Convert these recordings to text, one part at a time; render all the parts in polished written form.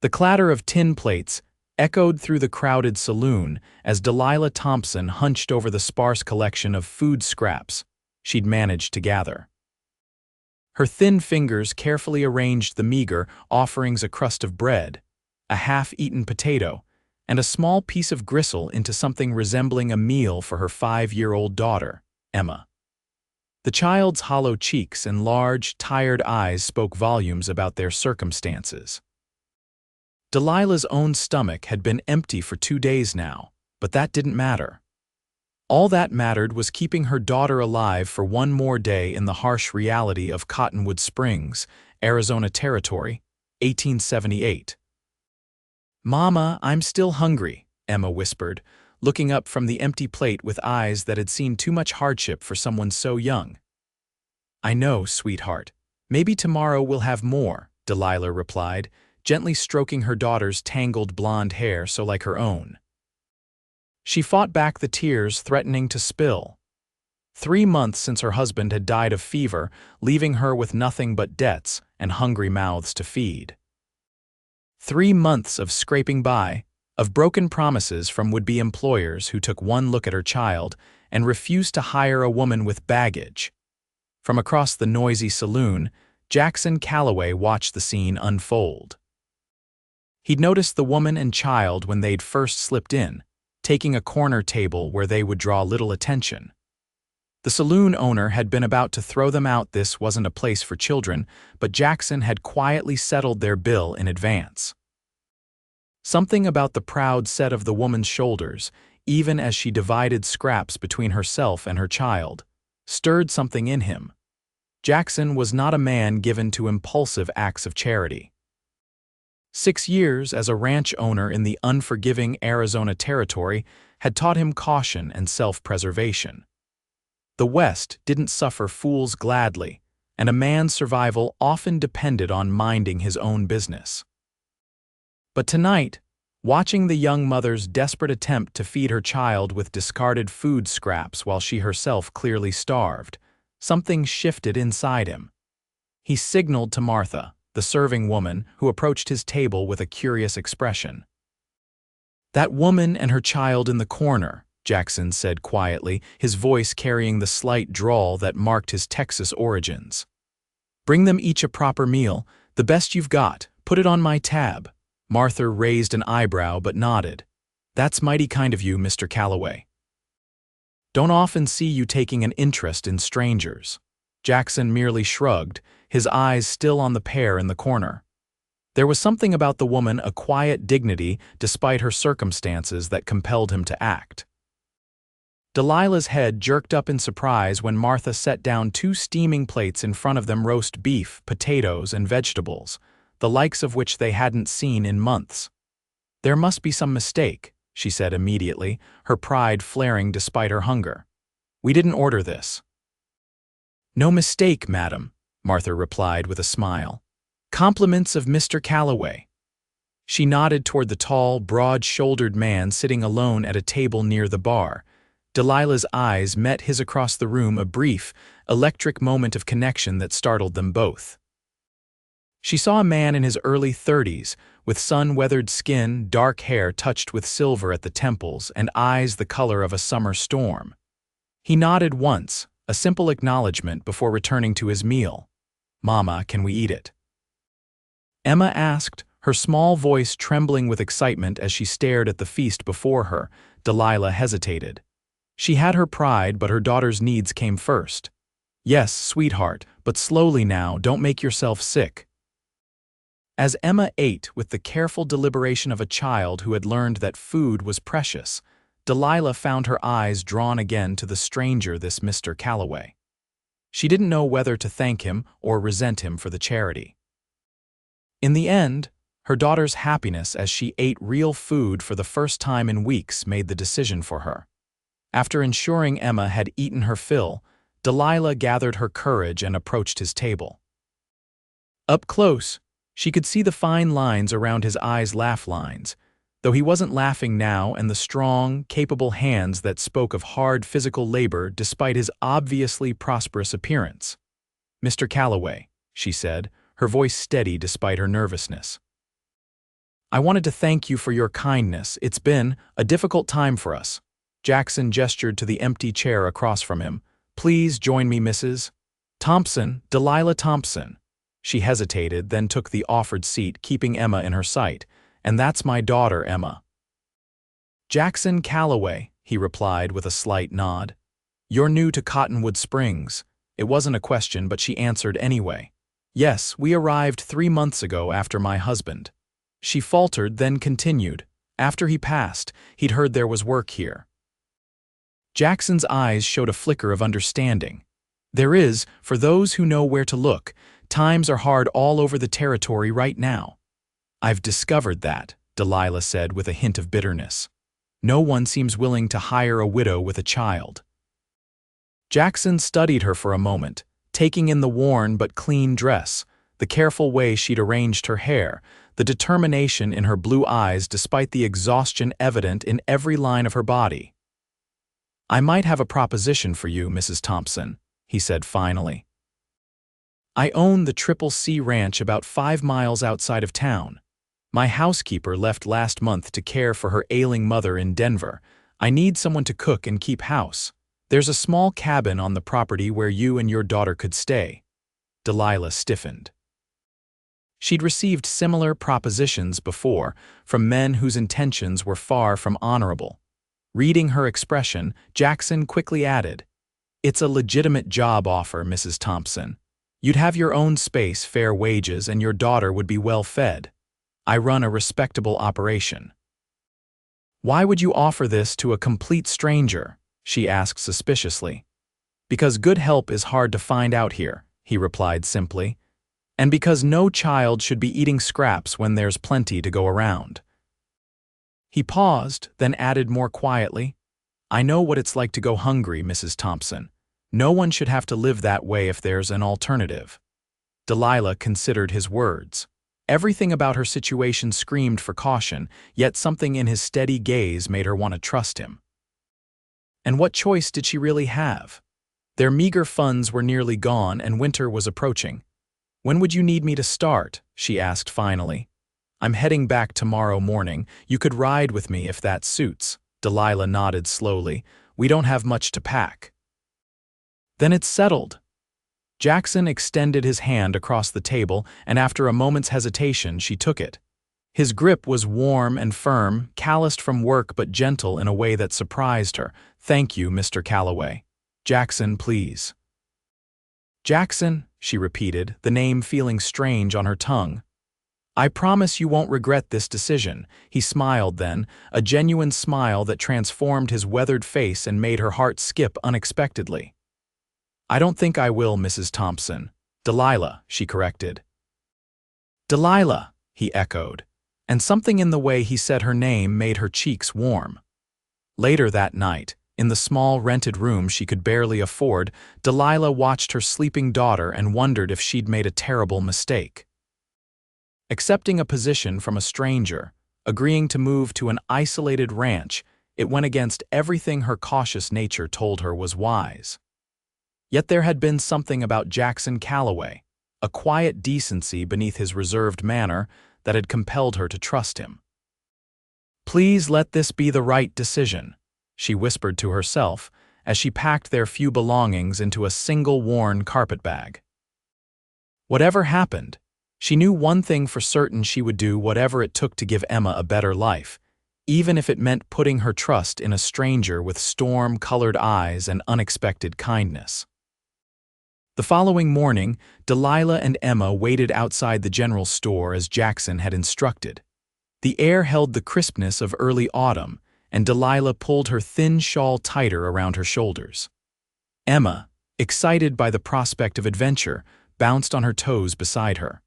The clatter of tin plates echoed through the crowded saloon as Delilah Thompson hunched over the sparse collection of food scraps she'd managed to gather. Her thin fingers carefully arranged the meager offerings: a crust of bread, a half-eaten potato, and a small piece of gristle into something resembling a meal for her 5-year-old daughter, Emma. The child's hollow cheeks and large, tired eyes spoke volumes about their circumstances. Delilah's own stomach had been empty for 2 days now, but that didn't matter. All that mattered was keeping her daughter alive for one more day in the harsh reality of Cottonwood Springs, Arizona Territory, 1878. "Mama, I'm still hungry," Emma whispered, looking up from the empty plate with eyes that had seen too much hardship for someone so young. "I know, sweetheart. Maybe tomorrow we'll have more," Delilah replied, gently stroking her daughter's tangled blonde hair so like her own. She fought back the tears threatening to spill. 3 months since her husband had died of fever, leaving her with nothing but debts and hungry mouths to feed. 3 months of scraping by, of broken promises from would-be employers who took one look at her child and refused to hire a woman with baggage. From across the noisy saloon, Jackson Calloway watched the scene unfold. He'd noticed the woman and child when they'd first slipped in, taking a corner table where they would draw little attention. The saloon owner had been about to throw them out. This wasn't a place for children, but Jackson had quietly settled their bill in advance. Something about the proud set of the woman's shoulders, even as she divided scraps between herself and her child, stirred something in him. Jackson was not a man given to impulsive acts of charity. 6 years as a ranch owner in the unforgiving Arizona Territory had taught him caution and self-preservation. The West didn't suffer fools gladly, and a man's survival often depended on minding his own business. But tonight, watching the young mother's desperate attempt to feed her child with discarded food scraps while she herself clearly starved, something shifted inside him. He signaled to Martha, the serving woman, who approached his table with a curious expression. "That woman and her child in the corner," Jackson said quietly, his voice carrying the slight drawl that marked his Texas origins. "Bring them each a proper meal, the best you've got. Put it on my tab." Martha raised an eyebrow but nodded. "That's mighty kind of you, Mr. Calloway. Don't often see you taking an interest in strangers." Jackson merely shrugged, his eyes still on the pair in the corner. There was something about the woman, a quiet dignity despite her circumstances, that compelled him to act. Delilah's head jerked up in surprise when Martha set down 2 steaming plates in front of them: roast beef, potatoes, and vegetables, the likes of which they hadn't seen in months. "There must be some mistake," she said immediately, her pride flaring despite her hunger. "We didn't order this." "No mistake, madam," Martha replied with a smile. "Compliments of Mr. Calloway." She nodded toward the tall, broad-shouldered man sitting alone at a table near the bar. Delilah's eyes met his across the room, a brief, electric moment of connection that startled them both. She saw a man in his early 30s, with sun-weathered skin, dark hair touched with silver at the temples, and eyes the color of a summer storm. He nodded once, a simple acknowledgement, before returning to his meal. "Mama, can we eat it?" Emma asked, her small voice trembling with excitement as she stared at the feast before her. Delilah hesitated. She had her pride, but her daughter's needs came first. "Yes, sweetheart, but slowly now, don't make yourself sick." As Emma ate with the careful deliberation of a child who had learned that food was precious, Delilah found her eyes drawn again to the stranger, this Mr. Calloway. She didn't know whether to thank him or resent him for the charity. In the end, her daughter's happiness as she ate real food for the first time in weeks made the decision for her. After ensuring Emma had eaten her fill, Delilah gathered her courage and approached his table. Up close, she could see the fine lines around his eyes, laugh lines, though he wasn't laughing now, and the strong, capable hands that spoke of hard physical labor despite his obviously prosperous appearance. "Mr. Calloway," she said, her voice steady despite her nervousness. I wanted to thank you for your kindness. It's been a difficult time for us. Jackson gestured to the empty chair across from him. Please join me, Mrs. Thompson, Delilah Thompson. She hesitated, then took the offered seat, keeping Emma in her sight. And that's my daughter, Emma. Jackson Calloway, he replied with a slight nod. You're new to Cottonwood Springs. It wasn't a question, but she answered anyway. Yes, we arrived 3 months ago after my husband. She faltered, then continued. After he passed, he'd heard there was work here. Jackson's eyes showed a flicker of understanding. There is, for those who know where to look. Times are hard all over the territory right now. I've discovered that, Delilah said with a hint of bitterness. No one seems willing to hire a widow with a child. Jackson studied her for a moment, taking in the worn but clean dress, the careful way she'd arranged her hair, the determination in her blue eyes despite the exhaustion evident in every line of her body. I might have a proposition for you, Mrs. Thompson, he said finally. I own the Triple C Ranch about 5 miles outside of town. My housekeeper left last month to care for her ailing mother in Denver. I need someone to cook and keep house. There's a small cabin on the property where you and your daughter could stay. Delilah stiffened. She'd received similar propositions before from men whose intentions were far from honorable. Reading her expression, Jackson quickly added, It's a legitimate job offer, Mrs. Thompson. You'd have your own space, fair wages, and your daughter would be well fed. I run a respectable operation. Why would you offer this to a complete stranger? She asked suspiciously. Because good help is hard to find out here, he replied simply. And because no child should be eating scraps when there's plenty to go around. He paused, then added more quietly, I know what it's like to go hungry, Mrs. Thompson. No one should have to live that way if there's an alternative. Delilah considered his words. Everything about her situation screamed for caution, yet something in his steady gaze made her want to trust him. And what choice did she really have? Their meager funds were nearly gone and winter was approaching. When would you need me to start? She asked finally. I'm heading back tomorrow morning. You could ride with me if that suits. Delilah nodded slowly. We don't have much to pack. Then it's settled. Jackson extended his hand across the table, and after a moment's hesitation, she took it. His grip was warm and firm, calloused from work but gentle in a way that surprised her. Thank you, Mr. Calloway. Jackson, please. Jackson, she repeated, the name feeling strange on her tongue. I promise you won't regret this decision. He smiled then, a genuine smile that transformed his weathered face and made her heart skip unexpectedly. I don't think I will, Mrs. Thompson. Delilah, she corrected. Delilah, he echoed, and something in the way he said her name made her cheeks warm. Later that night, in the small rented room she could barely afford, Delilah watched her sleeping daughter and wondered if she'd made a terrible mistake. Accepting a position from a stranger, agreeing to move to an isolated ranch, it went against everything her cautious nature told her was wise. Yet there had been something about Jackson Calloway, a quiet decency beneath his reserved manner that had compelled her to trust him. Please let this be the right decision, she whispered to herself as she packed their few belongings into a single worn carpet bag. Whatever happened, she knew one thing for certain: she would do whatever it took to give Emma a better life, even if it meant putting her trust in a stranger with storm-colored eyes and unexpected kindness. The following morning, Delilah and Emma waited outside the general store as Jackson had instructed. The air held the crispness of early autumn, and Delilah pulled her thin shawl tighter around her shoulders. Emma, excited by the prospect of adventure, bounced on her toes beside her.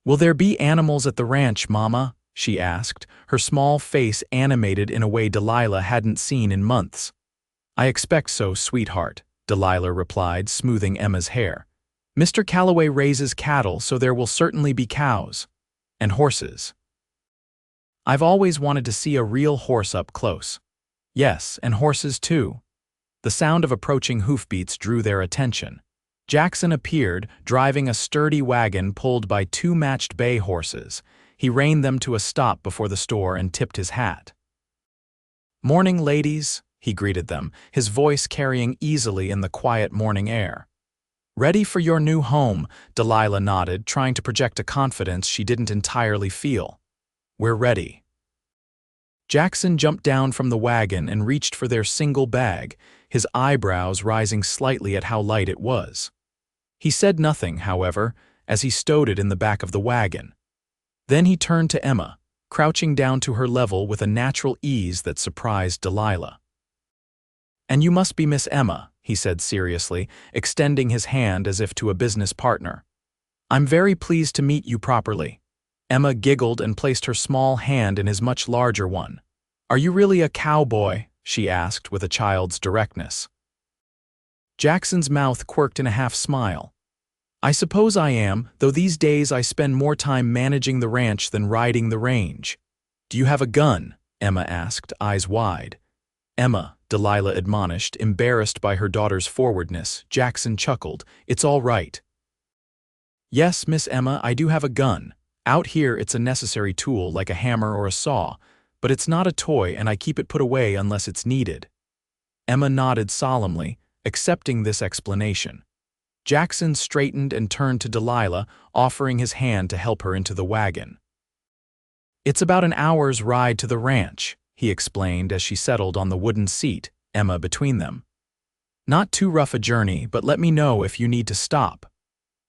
Will there be animals at the ranch, Mama? She asked, her small face animated in a way Delilah hadn't seen in months. I expect so, sweetheart, Delilah replied, smoothing Emma's hair. Mr. Calloway raises cattle, so there will certainly be cows. And horses. I've always wanted to see a real horse up close. Yes, and horses too. The sound of approaching hoofbeats drew their attention. Jackson appeared, driving a sturdy wagon pulled by 2 matched bay horses. He reined them to a stop before the store and tipped his hat. "Morning, ladies," he greeted them, his voice carrying easily in the quiet morning air. "Ready for your new home," Delilah nodded, trying to project a confidence she didn't entirely feel. "We're ready." Jackson jumped down from the wagon and reached for their single bag, his eyebrows rising slightly at how light it was. He said nothing, however, as he stowed it in the back of the wagon. Then he turned to Emma, crouching down to her level with a natural ease that surprised Delilah. "And you must be Miss Emma," he said seriously, extending his hand as if to a business partner. "I'm very pleased to meet you properly." Emma giggled and placed her small hand in his much larger one. "Are you really a cowboy?" she asked with a child's directness. Jackson's mouth quirked in a half-smile. "I suppose I am, though these days I spend more time managing the ranch than riding the range." "Do you have a gun?" Emma asked, eyes wide. "Emma," Delilah admonished, embarrassed by her daughter's forwardness. Jackson chuckled. "It's all right." "Yes, Miss Emma, I do have a gun. Out here it's a necessary tool like a hammer or a saw, but it's not a toy and I keep it put away unless it's needed." Emma nodded solemnly, accepting this explanation. Jackson straightened and turned to Delilah, offering his hand to help her into the wagon. "It's about an hour's ride to the ranch," he explained as she settled on the wooden seat, Emma between them. "Not too rough a journey, but let me know if you need to stop."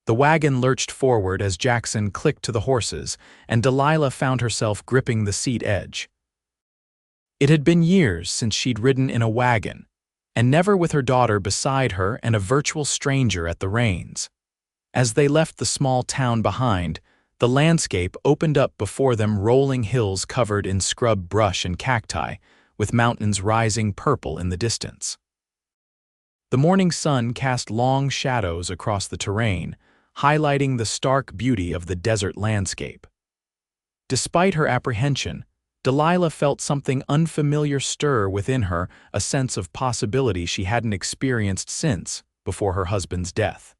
The wagon lurched forward as Jackson clicked to the horses, and Delilah found herself gripping the seat edge. It had been years since she'd ridden in a wagon, and never with her daughter beside her and a virtual stranger at the reins. As they left the small town behind, the landscape opened up before them, rolling hills covered in scrub brush and cacti, with mountains rising purple in the distance. The morning sun cast long shadows across the terrain, highlighting the stark beauty of the desert landscape. Despite her apprehension, Delilah felt something unfamiliar stir within her, a sense of possibility she hadn't experienced since before her husband's death.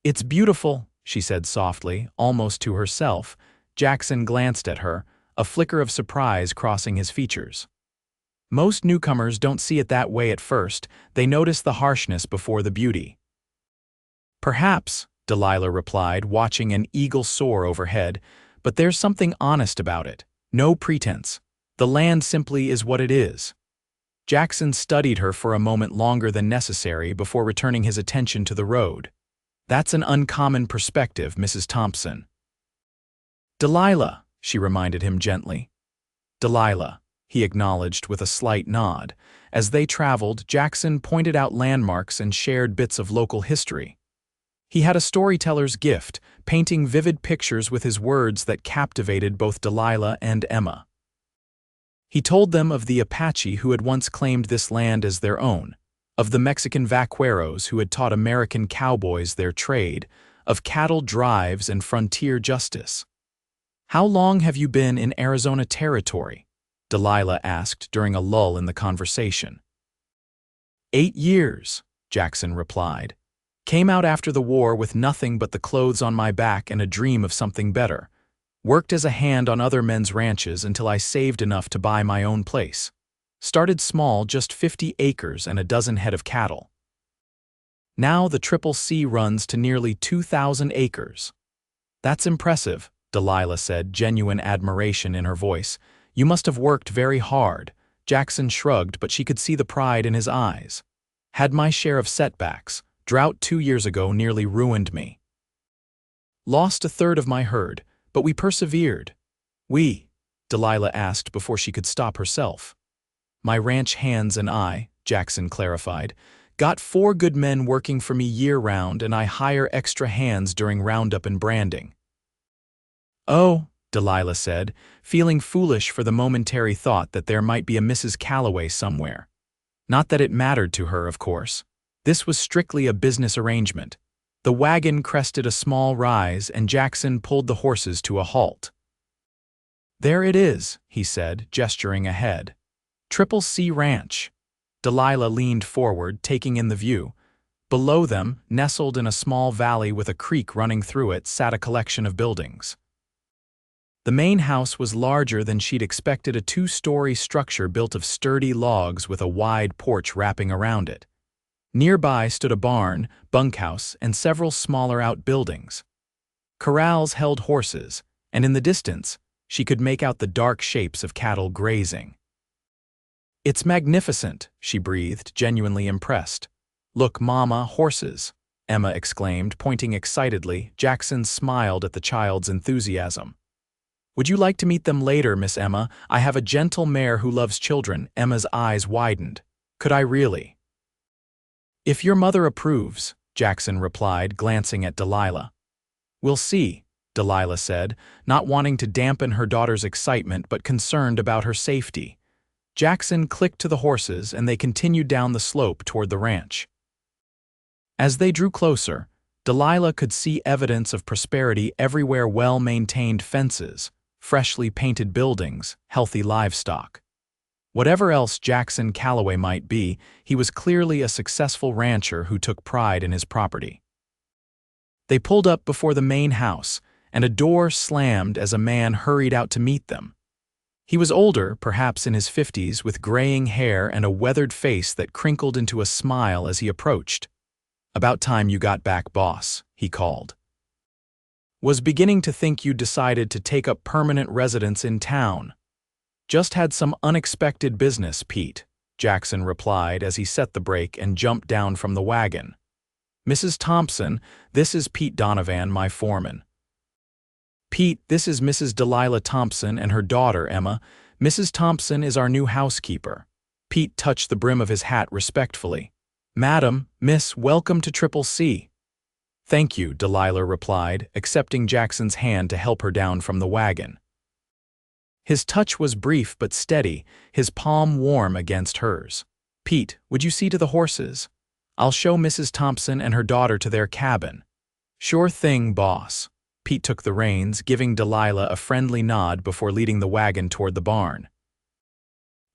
"It's beautiful," she said softly, almost to herself. Jackson glanced at her, a flicker of surprise crossing his features. Most newcomers don't see it that way at first. They notice the harshness before the beauty. "Perhaps," Delilah replied, watching an eagle soar overhead, "but there's something honest about it. No pretense. The land simply is what it is." Jackson studied her for a moment longer than necessary before returning his attention to the road. "That's an uncommon perspective, Mrs. Thompson." "Delilah," she reminded him gently. "Delilah," he acknowledged with a slight nod. As they traveled, Jackson pointed out landmarks and shared bits of local history. He had a storyteller's gift, painting vivid pictures with his words that captivated both Delilah and Emma. He told them of the Apache who had once claimed this land as their own, of the Mexican vaqueros who had taught American cowboys their trade, of cattle drives and frontier justice. "How long have you been in Arizona Territory?" Delilah asked during a lull in the conversation. 8 years, Jackson replied. "Came out after the war with nothing but the clothes on my back and a dream of something better. Worked as a hand on other men's ranches until I saved enough to buy my own place. Started small, just 50 acres and a dozen head of cattle. Now the Triple C runs to nearly 2,000 acres. "That's impressive," Delilah said, genuine admiration in her voice. "You must have worked very hard." Jackson shrugged, but she could see the pride in his eyes. "Had my share of setbacks. Drought 2 years ago nearly ruined me. Lost a third of my herd, but we persevered." "We?" Delilah asked before she could stop herself. "My ranch hands and I," Jackson clarified. "Got 4 good men working for me year-round, and I hire extra hands during roundup and branding." "Oh," Delilah said, feeling foolish for the momentary thought that there might be a Mrs. Calloway somewhere. Not that it mattered to her, of course. This was strictly a business arrangement. The wagon crested a small rise, and Jackson pulled the horses to a halt. "There it is," he said, gesturing ahead. "Triple C Ranch." Delilah leaned forward, taking in the view. Below them, nestled in a small valley with a creek running through it, sat a collection of buildings. The main house was larger than she'd expected, a two-story structure built of sturdy logs with a wide porch wrapping around it. Nearby stood a barn, bunkhouse, and several smaller outbuildings. Corrals held horses, and in the distance, she could make out the dark shapes of cattle grazing. "It's magnificent," she breathed, genuinely impressed. "Look, Mama, horses," Emma exclaimed, pointing excitedly. Jackson smiled at the child's enthusiasm. "Would you like to meet them later, Miss Emma? I have a gentle mare who loves children." Emma's eyes widened. "Could I really?" "If your mother approves," Jackson replied, glancing at Delilah. "We'll see," Delilah said, not wanting to dampen her daughter's excitement but concerned about her safety. Jackson clicked to the horses and they continued down the slope toward the ranch. As they drew closer, Delilah could see evidence of prosperity everywhere: well-maintained fences, freshly painted buildings, healthy livestock. Whatever else Jackson Calloway might be, he was clearly a successful rancher who took pride in his property. They pulled up before the main house, and a door slammed as a man hurried out to meet them. He was older, perhaps in his 50s, with graying hair and a weathered face that crinkled into a smile as he approached. "About time you got back, boss," he called. "Was beginning to think you'd decided to take up permanent residence in town." "Just had some unexpected business, Pete," Jackson replied as he set the brake and jumped down from the wagon. "Mrs. Thompson, this is Pete Donovan, my foreman." "Pete, this is Mrs. Delilah Thompson and her daughter, Emma. Mrs. Thompson is our new housekeeper." Pete touched the brim of his hat respectfully. "Madam, Miss, welcome to Triple C." "Thank you," Delilah replied, accepting Jackson's hand to help her down from the wagon. His touch was brief but steady, his palm warm against hers. "Pete, would you see to the horses? I'll show Mrs. Thompson and her daughter to their cabin." "Sure thing, boss." Pete took the reins, giving Delilah a friendly nod before leading the wagon toward the barn.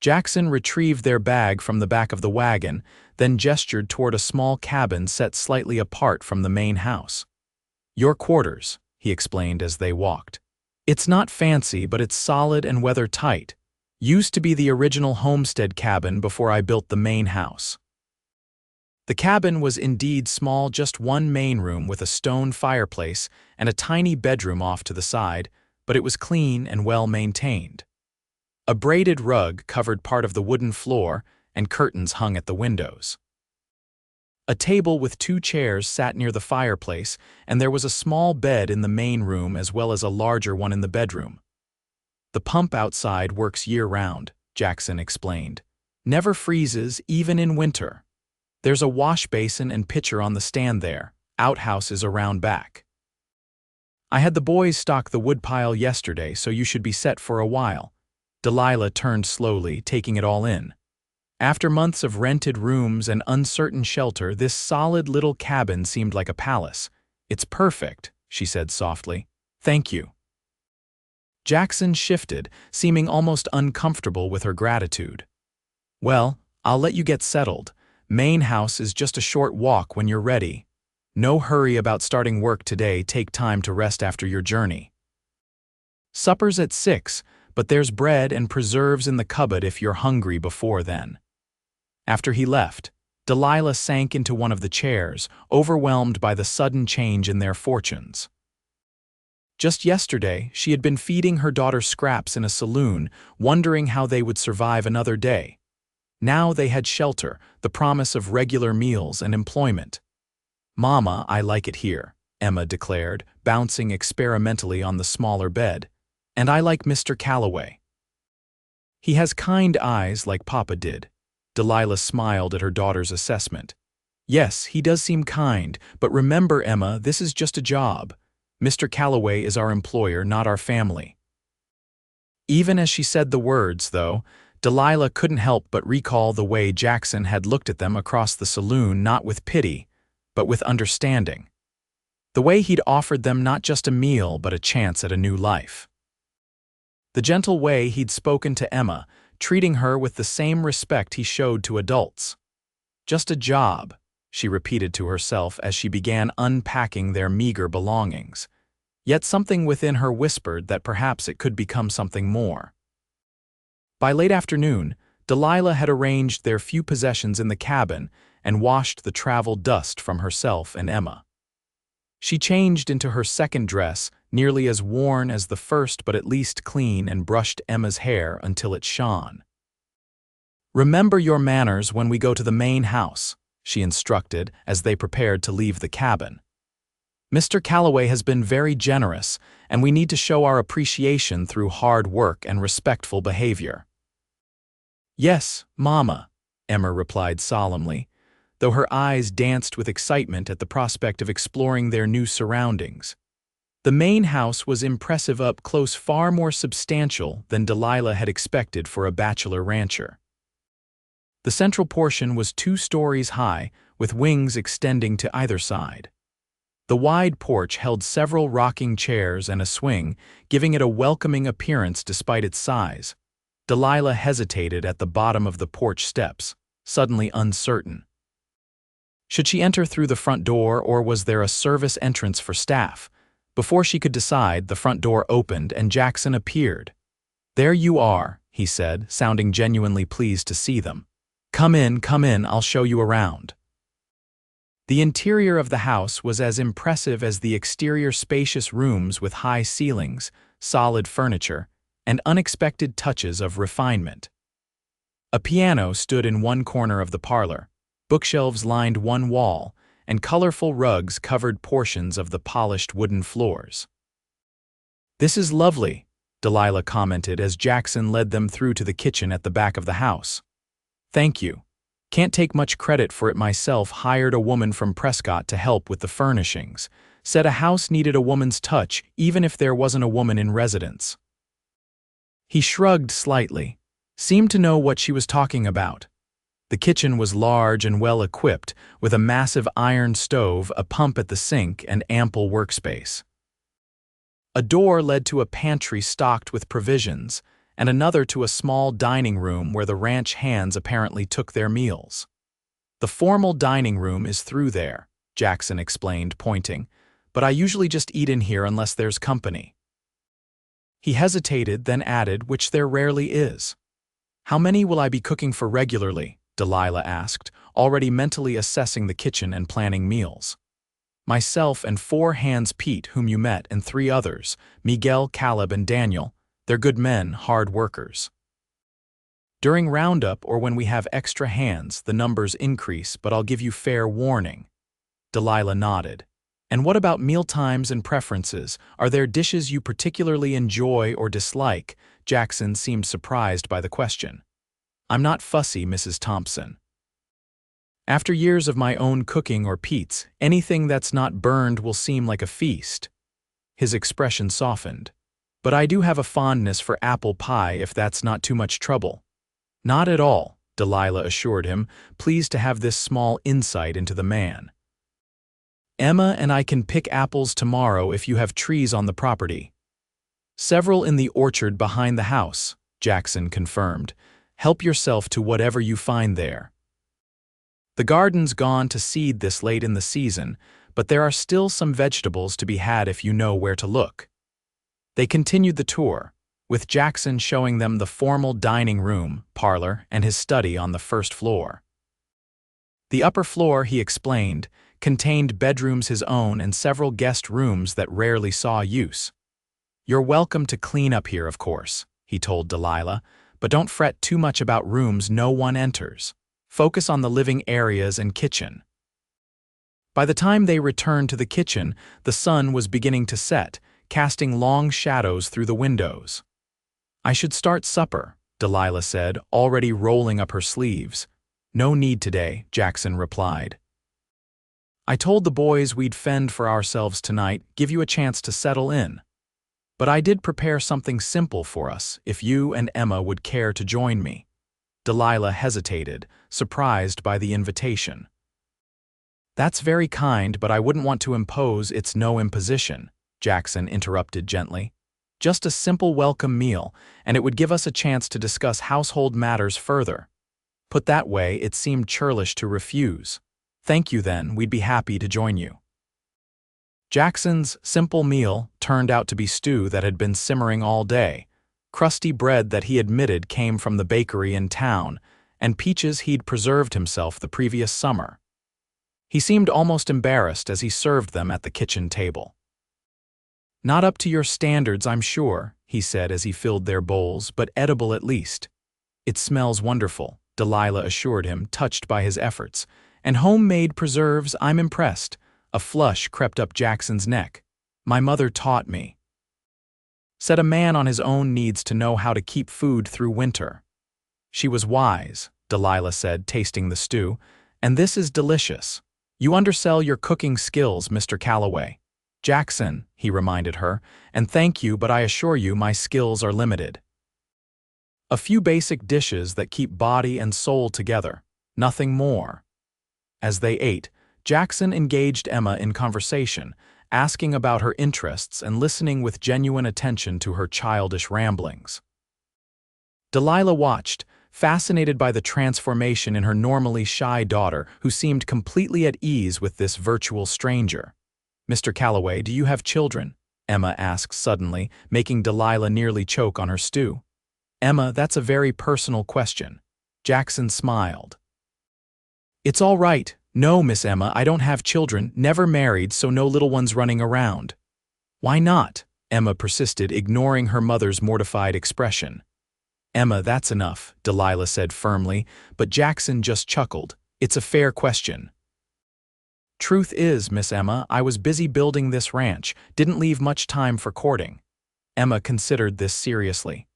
Jackson retrieved their bag from the back of the wagon, then gestured toward a small cabin set slightly apart from the main house. "Your quarters," he explained as they walked. "It's not fancy, but it's solid and weather-tight. Used to be the original homestead cabin before I built the main house." The cabin was indeed small, just one main room with a stone fireplace and a tiny bedroom off to the side, but it was clean and well-maintained. A braided rug covered part of the wooden floor, and curtains hung at the windows. A table with two chairs sat near the fireplace, and there was a small bed in the main room as well as a larger one in the bedroom. "The pump outside works year-round," Jackson explained. "Never freezes, even in winter. There's a wash basin and pitcher on the stand there. Outhouse is around back. I had the boys stock the woodpile yesterday, so you should be set for a while." Delilah turned slowly, taking it all in. After months of rented rooms and uncertain shelter, this solid little cabin seemed like a palace. "It's perfect," she said softly. "Thank you." Jackson shifted, seeming almost uncomfortable with her gratitude. "Well, I'll let you get settled. Main house is just a short walk when you're ready. No hurry about starting work today. Take time to rest after your journey. Supper's at 6, but there's bread and preserves in the cupboard if you're hungry before then." After he left, Delilah sank into one of the chairs, overwhelmed by the sudden change in their fortunes. Just yesterday, she had been feeding her daughter scraps in a saloon, wondering how they would survive another day. Now they had shelter, the promise of regular meals and employment. "Mama, I like it here," Emma declared, bouncing experimentally on the smaller bed. "And I like Mr. Calloway. He has kind eyes like Papa did." Delilah smiled at her daughter's assessment. "Yes, he does seem kind, but remember, Emma, this is just a job. Mr. Calloway is our employer, not our family." Even as she said the words, though, Delilah couldn't help but recall the way Jackson had looked at them across the saloon, not with pity, but with understanding. The way he'd offered them not just a meal, but a chance at a new life. The gentle way he'd spoken to Emma, treating her with the same respect he showed to adults. "Just a job," she repeated to herself as she began unpacking their meager belongings. Yet something within her whispered that perhaps it could become something more. By late afternoon, Delilah had arranged their few possessions in the cabin and washed the travel dust from herself and Emma. She changed into her second dress, nearly as worn as the first but at least clean, and brushed Emma's hair until it shone. "Remember your manners when we go to the main house," she instructed as they prepared to leave the cabin. "Mr. Calloway has been very generous, and we need to show our appreciation through hard work and respectful behavior." "Yes, Mama," Emma replied solemnly, though her eyes danced with excitement at the prospect of exploring their new surroundings. The main house was impressive up close, far more substantial than Delilah had expected for a bachelor rancher. The central portion was 2 stories high, with wings extending to either side. The wide porch held several rocking chairs and a swing, giving it a welcoming appearance despite its size. Delilah hesitated at the bottom of the porch steps, suddenly uncertain. Should she enter through the front door, or was there a service entrance for staff? Before she could decide, the front door opened and Jackson appeared. "There you are," he said, sounding genuinely pleased to see them. Come in, I'll show you around." The interior of the house was as impressive as the exterior, spacious rooms with high ceilings, solid furniture, and unexpected touches of refinement. A piano stood in one corner of the parlor, bookshelves lined one wall, and colorful rugs covered portions of the polished wooden floors. "This is lovely," Delilah commented as Jackson led them through to the kitchen at the back of the house. "Thank you. Can't take much credit for it myself. Hired a woman from Prescott to help with the furnishings. Said a house needed a woman's touch even if there wasn't a woman in residence." He shrugged slightly, seemed to know what she was talking about. The kitchen was large and well equipped, with a massive iron stove, a pump at the sink, and ample workspace. A door led to a pantry stocked with provisions, and another to a small dining room where the ranch hands apparently took their meals. "The formal dining room is through there," Jackson explained, pointing, "but I usually just eat in here unless there's company." He hesitated, then added, "which there rarely is." "How many will I be cooking for regularly?" Delilah asked, already mentally assessing the kitchen and planning meals. "Myself and 4 hands, Pete, whom you met, and 3 others, Miguel, Caleb, and Daniel. They're good men, hard workers. During roundup or when we have extra hands, the numbers increase, but I'll give you fair warning." Delilah nodded. "And what about mealtimes and preferences? Are there dishes you particularly enjoy or dislike?" Jackson seemed surprised by the question. "I'm not fussy, Mrs. Thompson. After years of my own cooking or Pete's, anything that's not burned will seem like a feast." His expression softened. "But I do have a fondness for apple pie if that's not too much trouble." "Not at all," Delilah assured him, pleased to have this small insight into the man. "Emma and I can pick apples tomorrow if you have trees on the property." "Several in the orchard behind the house," Jackson confirmed. "Help yourself to whatever you find there." The garden's gone to seed this late in the season, but there are still some vegetables to be had if you know where to look. They continued the tour, with Jackson showing them the formal dining room, parlor, and his study on the first floor. The upper floor, he explained, contained bedrooms his own and several guest rooms that rarely saw use. "You're welcome to clean up here, of course," he told Delilah, "but don't fret too much about rooms no one enters. Focus on the living areas and kitchen." By the time they returned to the kitchen, the sun was beginning to set, casting long shadows through the windows. "I should start supper," Delilah said, already rolling up her sleeves. "No need today," Jackson replied. "I told the boys we'd fend for ourselves tonight, give you a chance to settle in. But I did prepare something simple for us, if you and Emma would care to join me." Delilah hesitated, surprised by the invitation. "That's very kind, but I wouldn't want to impose. It's no imposition," Jackson interrupted gently. "Just a simple welcome meal, and it would give us a chance to discuss household matters further." Put that way, it seemed churlish to refuse. "Thank you then, we'd be happy to join you." Jackson's simple meal turned out to be stew that had been simmering all day, crusty bread that he admitted came from the bakery in town, and peaches he'd preserved himself the previous summer. He seemed almost embarrassed as he served them at the kitchen table. "Not up to your standards, I'm sure," he said as he filled their bowls, "but edible at least." "It smells wonderful," Delilah assured him, touched by his efforts. "And homemade preserves, I'm impressed." A flush crept up Jackson's neck. "My mother taught me," said a man on his own needs to know how to keep food through winter. "She was wise," Delilah said, tasting the stew, "and this is delicious. You undersell your cooking skills, Mr. Calloway." "Jackson," he reminded her, "and thank you, but I assure you my skills are limited. A few basic dishes that keep body and soul together, nothing more." As they ate, Jackson engaged Emma in conversation, asking about her interests and listening with genuine attention to her childish ramblings. Delilah watched, fascinated by the transformation in her normally shy daughter, who seemed completely at ease with this virtual stranger. "Mr. Calloway, do you have children?" Emma asked suddenly, making Delilah nearly choke on her stew. "Emma, that's a very personal question." Jackson smiled. "It's all right. No, Miss Emma, I don't have children, never married, so no little ones running around." "Why not?" Emma persisted, ignoring her mother's mortified expression. "Emma, that's enough," Delilah said firmly, but Jackson just chuckled. "It's a fair question." "Truth is, Miss Emma, I was busy building this ranch, didn't leave much time for courting." Emma considered this seriously.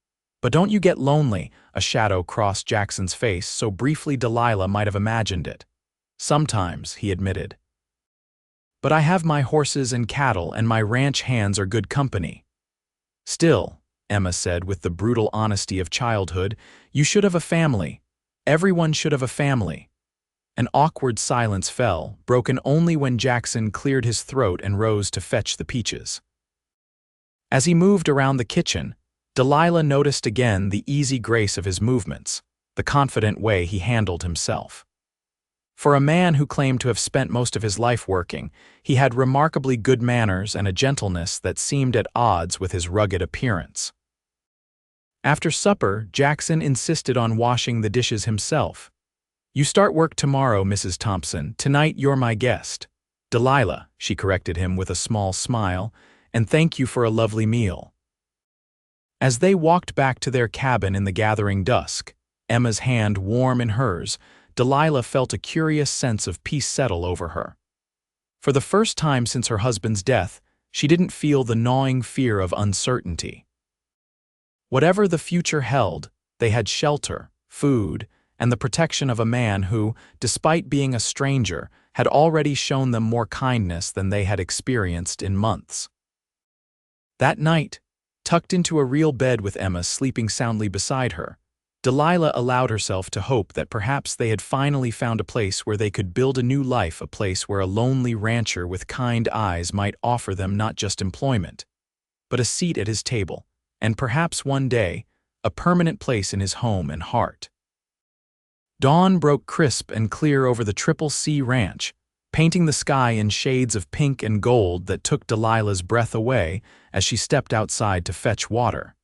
"But don't you get lonely?" A shadow crossed Jackson's face so briefly Delilah might have imagined it. "Sometimes," he admitted. "But I have my horses and cattle, and my ranch hands are good company." "Still," Emma said with the brutal honesty of childhood, "you should have a family. Everyone should have a family." An awkward silence fell, broken only when Jackson cleared his throat and rose to fetch the peaches. As he moved around the kitchen, Delilah noticed again the easy grace of his movements, the confident way he handled himself. For a man who claimed to have spent most of his life working, he had remarkably good manners and a gentleness that seemed at odds with his rugged appearance. After supper, Jackson insisted on washing the dishes himself. "You start work tomorrow, Mrs. Thompson. Tonight you're my guest." "Delilah," she corrected him with a small smile, "and thank you for a lovely meal." As they walked back to their cabin in the gathering dusk, Emma's hand warm in hers, Delilah felt a curious sense of peace settle over her. For the first time since her husband's death, she didn't feel the gnawing fear of uncertainty. Whatever the future held, they had shelter, food, and the protection of a man who, despite being a stranger, had already shown them more kindness than they had experienced in months. That night, tucked into a real bed with Emma sleeping soundly beside her, Delilah allowed herself to hope that perhaps they had finally found a place where they could build a new life, a place where a lonely rancher with kind eyes might offer them not just employment, but a seat at his table, and perhaps one day, a permanent place in his home and heart. Dawn broke crisp and clear over the Triple C Ranch, painting the sky in shades of pink and gold that took Delilah's breath away as she stepped outside to fetch water.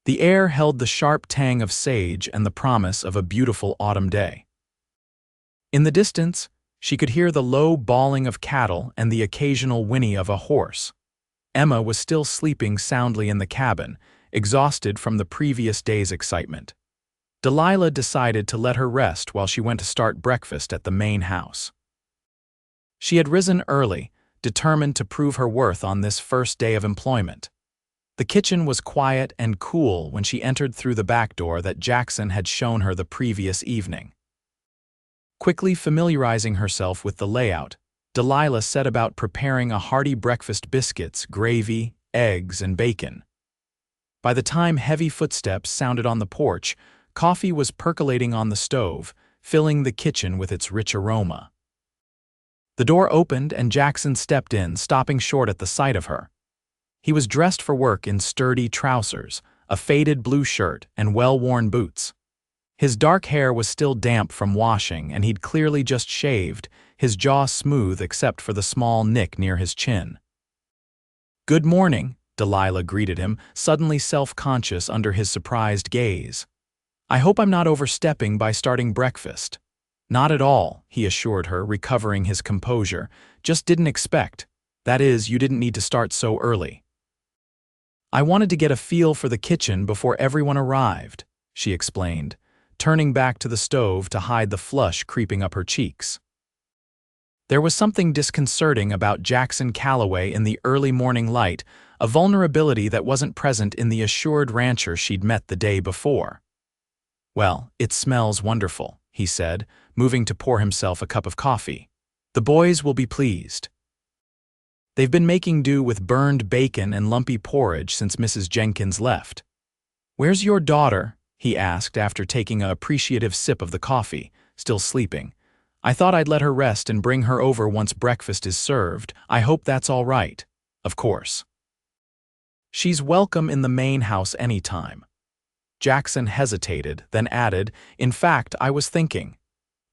The air held the sharp tang of sage and the promise of a beautiful autumn day. In the distance, she could hear the low bawling of cattle and the occasional whinny of a horse. Emma was still sleeping soundly in the cabin, exhausted from the previous day's excitement. Delilah decided to let her rest while she went to start breakfast at the main house. She had risen early, determined to prove her worth on this first day of employment. The kitchen was quiet and cool when she entered through the back door that Jackson had shown her the previous evening. Quickly familiarizing herself with the layout, Delilah set about preparing a hearty breakfast: biscuits, gravy, eggs, and bacon. By the time heavy footsteps sounded on the porch, coffee was percolating on the stove, filling the kitchen with its rich aroma. The door opened and Jackson stepped in, stopping short at the sight of her. He was dressed for work in sturdy trousers, a faded blue shirt, and well-worn boots. His dark hair was still damp from washing, and he'd clearly just shaved, his jaw smooth except for the small nick near his chin. "Good morning," Delilah greeted him, suddenly self-conscious under his surprised gaze. "I hope I'm not overstepping by starting breakfast." "Not at all," he assured her, recovering his composure. "Just didn't expect. That is, you didn't need to start so early." "I wanted to get a feel for the kitchen before everyone arrived," she explained, turning back to the stove to hide the flush creeping up her cheeks. There was something disconcerting about Jackson Calloway in the early morning light, a vulnerability that wasn't present in the assured rancher she'd met the day before. "Well, it smells wonderful," he said, moving to pour himself a cup of coffee. "The boys will be pleased." They've been making do with burned bacon and lumpy porridge since Mrs. Jenkins left. "Where's your daughter?" he asked after taking an appreciative sip of the coffee, still sleeping. "I thought I'd let her rest and bring her over once breakfast is served. I hope that's all right." "Of course." "She's welcome in the main house anytime." Jackson hesitated, then added, "In fact, I was thinking.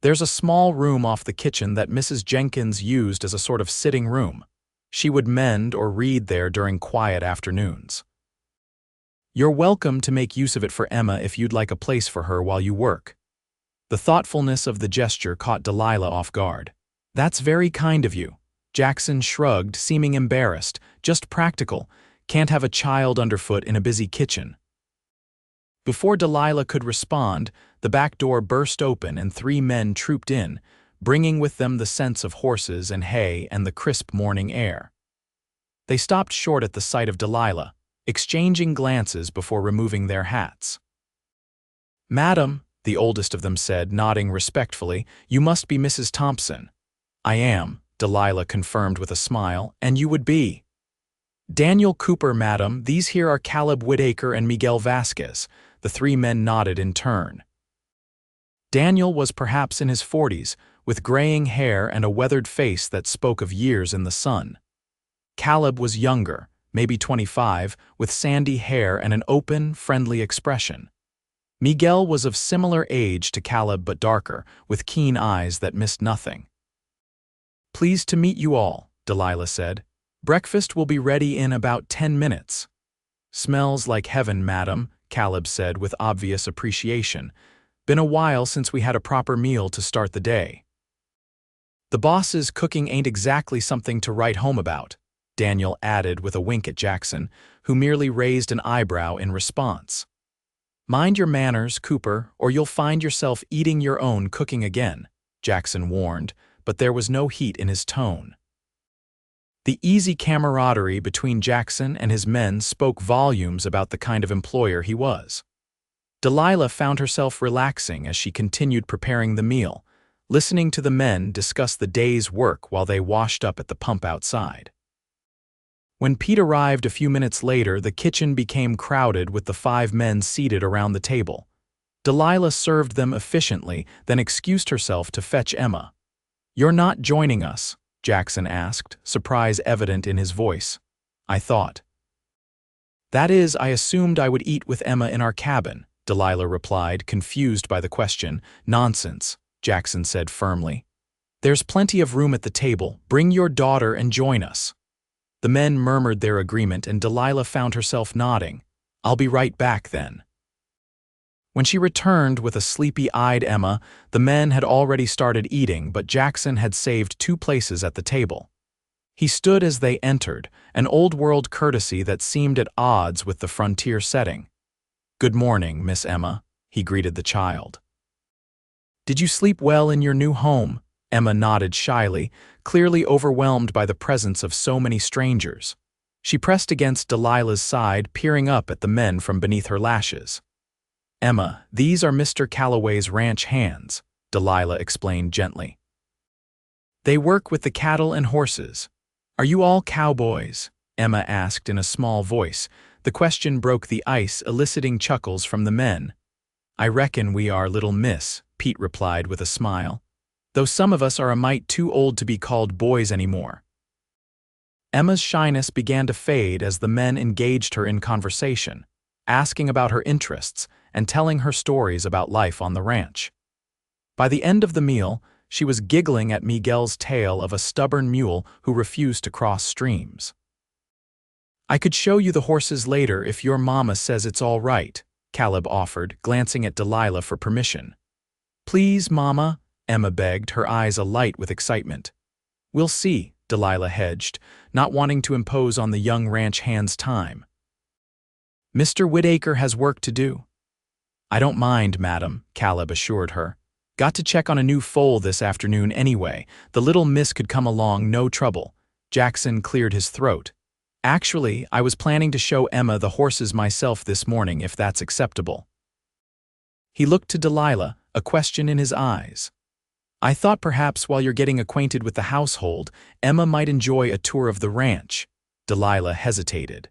There's a small room off the kitchen that Mrs. Jenkins used as a sort of sitting room. She would mend or read there during quiet afternoons. You're welcome to make use of it for Emma if you'd like a place for her while you work." The thoughtfulness of the gesture caught Delilah off guard. "That's very kind of you." Jackson shrugged, seeming embarrassed. "Just practical. Can't have a child underfoot in a busy kitchen." Before Delilah could respond, the back door burst open and 3 men trooped in, bringing with them the scents of horses and hay and the crisp morning air. They stopped short at the sight of Delilah, exchanging glances before removing their hats. "Madam," the oldest of them said, nodding respectfully, "you must be Mrs. Thompson." "I am," Delilah confirmed with a smile, "and you would be." "Daniel Cooper, madam. These here are Caleb Whitaker and Miguel Vasquez." The 3 men nodded in turn. Daniel was perhaps in his 40s, with graying hair and a weathered face that spoke of years in the sun. Caleb was younger, maybe 25, with sandy hair and an open, friendly expression. Miguel was of similar age to Caleb but darker, with keen eyes that missed nothing. "Pleased to meet you all," Delilah said. "Breakfast will be ready in about 10 minutes. "Smells like heaven, madam," Caleb said with obvious appreciation. "Been a while since we had a proper meal to start the day." "The boss's cooking ain't exactly something to write home about," Daniel added with a wink at Jackson, who merely raised an eyebrow in response. "Mind your manners, Cooper, or you'll find yourself eating your own cooking again," Jackson warned, but there was no heat in his tone. The easy camaraderie between Jackson and his men spoke volumes about the kind of employer he was. Delilah found herself relaxing as she continued preparing the meal, listening to the men discuss the day's work while they washed up at the pump outside. When Pete arrived a few minutes later, the kitchen became crowded with the 5 men seated around the table. Delilah served them efficiently, then excused herself to fetch Emma. "You're not joining us?" Jackson asked, surprise evident in his voice. "I thought." "That is, I assumed I would eat with Emma in our cabin," Delilah replied, confused by the question. "Nonsense," Jackson said firmly. "There's plenty of room at the table. Bring your daughter and join us." The men murmured their agreement and Delilah found herself nodding. "I'll be right back then." When she returned with a sleepy-eyed Emma, the men had already started eating, but Jackson had saved 2 places at the table. He stood as they entered, an old-world courtesy that seemed at odds with the frontier setting. "Good morning, Miss Emma," he greeted the child. "Did you sleep well in your new home?" Emma nodded shyly, clearly overwhelmed by the presence of so many strangers. She pressed against Delilah's side, peering up at the men from beneath her lashes. "Emma, these are Mr. Calloway's ranch hands," Delilah explained gently. "They work with the cattle and horses." "Are you all cowboys?" Emma asked in a small voice. The question broke the ice, eliciting chuckles from the men. "I reckon we are, little miss," Pete replied with a smile. "Though some of us are a mite too old to be called boys anymore." Emma's shyness began to fade as the men engaged her in conversation, asking about her interests and telling her stories about life on the ranch. By the end of the meal, She was giggling at Miguel's tale of a stubborn mule who refused to cross streams. "I could show you the horses later if your mama says it's all right," Caleb offered, glancing at Delilah for permission. "Please, Mama," Emma begged, her eyes alight with excitement. "We'll see," Delilah hedged, not wanting to impose on the young ranch hand's time. "Mr. Whitaker has work to do." "I don't mind, madam," Caleb assured her. "Got to check on a new foal this afternoon anyway. The little miss could come along, no trouble." Jackson cleared his throat. "Actually, I was planning to show Emma the horses myself this morning, if that's acceptable." He looked to Delilah, a question in his eyes. "I thought perhaps while you're getting acquainted with the household, Emma might enjoy a tour of the ranch." Delilah hesitated.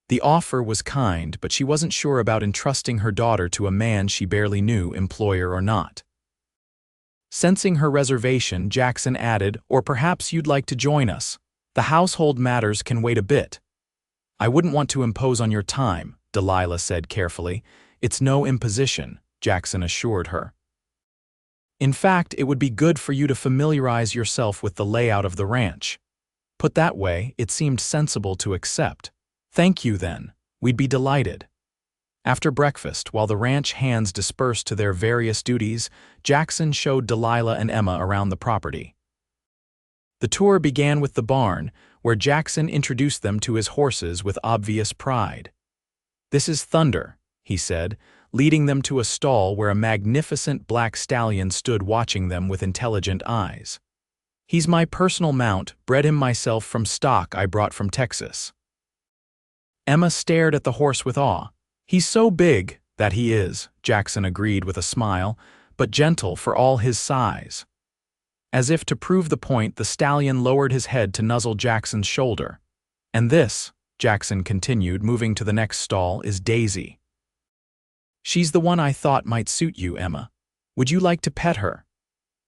The offer was kind, but she wasn't sure about entrusting her daughter to a man she barely knew, employer or not. Sensing her reservation, Jackson added, "Or perhaps you'd like to join us. The household matters can wait a bit." "I wouldn't want to impose on your time," Delilah said carefully. "It's no imposition," Jackson assured her. "In fact, it would be good for you to familiarize yourself with the layout of the ranch." Put that way, it seemed sensible to accept. "Thank you, then. We'd be delighted." After breakfast, while the ranch hands dispersed to their various duties, Jackson showed Delilah and Emma around the property. The tour began with the barn, where Jackson introduced them to his horses with obvious pride. "This is Thunder," he said, leading them to a stall where a magnificent black stallion stood watching them with intelligent eyes. "He's my personal mount, bred him myself from stock I brought from Texas." Emma stared at the horse with awe. "He's so big," "That he is," Jackson agreed with a smile, "but gentle for all his size." As if to prove the point, the stallion lowered his head to nuzzle Jackson's shoulder. "And this," Jackson continued, moving to the next stall, "is Daisy. She's the one I thought might suit you, Emma. Would you like to pet her?"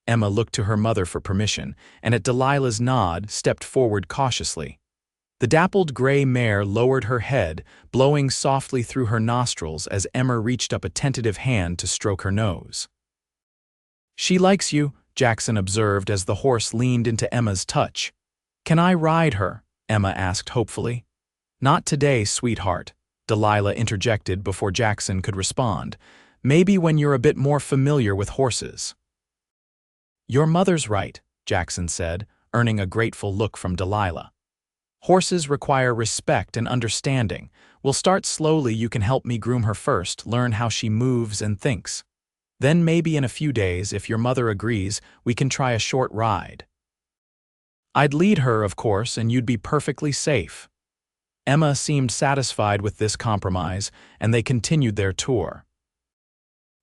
Emma looked to her mother for permission, and at Delilah's nod, stepped forward cautiously. The dappled gray mare lowered her head, blowing softly through her nostrils as Emma reached up a tentative hand to stroke her nose. "She likes you," Jackson observed as the horse leaned into Emma's touch. "Can I ride her?" Emma asked hopefully. "Not today, sweetheart," Delilah interjected before Jackson could respond. "Maybe when you're a bit more familiar with horses." "Your mother's right," Jackson said, earning a grateful look from Delilah. "Horses require respect and understanding. We'll start slowly. You can help me groom her first, learn how she moves and thinks. Then maybe in a few days, if your mother agrees, we can try a short ride. I'd lead her, of course, and you'd be perfectly safe." Emma seemed satisfied with this compromise, and they continued their tour.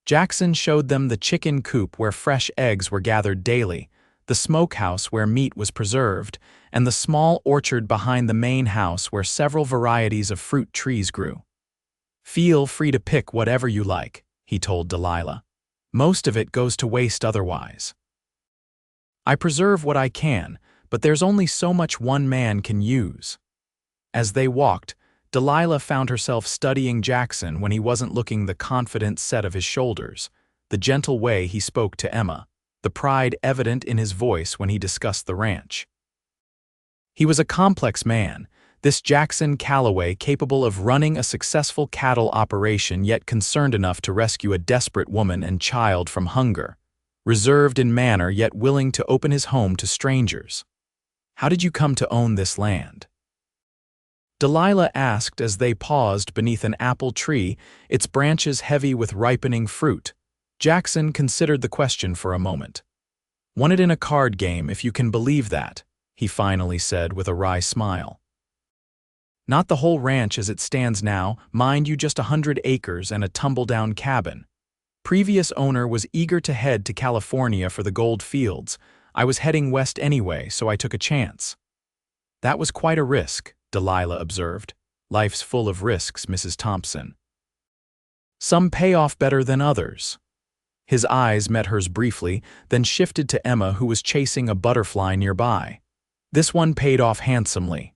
Jackson showed them the chicken coop where fresh eggs were gathered daily, the smokehouse where meat was preserved, and the small orchard behind the main house where several varieties of fruit trees grew. "Feel free to pick whatever you like," he told Delilah. "Most of it goes to waste otherwise. I preserve what I can, but there's only so much one man can use." As they walked, Delilah found herself studying Jackson when he wasn't looking the confident set of his shoulders, the gentle way he spoke to Emma, the pride evident in his voice when he discussed the ranch. He was a complex man, this Jackson Calloway, capable of running a successful cattle operation yet concerned enough to rescue a desperate woman and child from hunger, reserved in manner yet willing to open his home to strangers. "How did you come to own this land?" Delilah asked as they paused beneath an apple tree, its branches heavy with ripening fruit. Jackson considered the question for a moment. "Won it in a card game, if you can believe that," he finally said with a wry smile. "Not the whole ranch as it stands now, mind you, just 100 acres and a tumble-down cabin. Previous owner was eager to head to California for the gold fields. I was heading west anyway, so I took a chance." "That was quite a risk," Delilah observed. "Life's full of risks, Mrs. Thompson. Some pay off better than others." His eyes met hers briefly, then shifted to Emma, who was chasing a butterfly nearby. "This one paid off handsomely."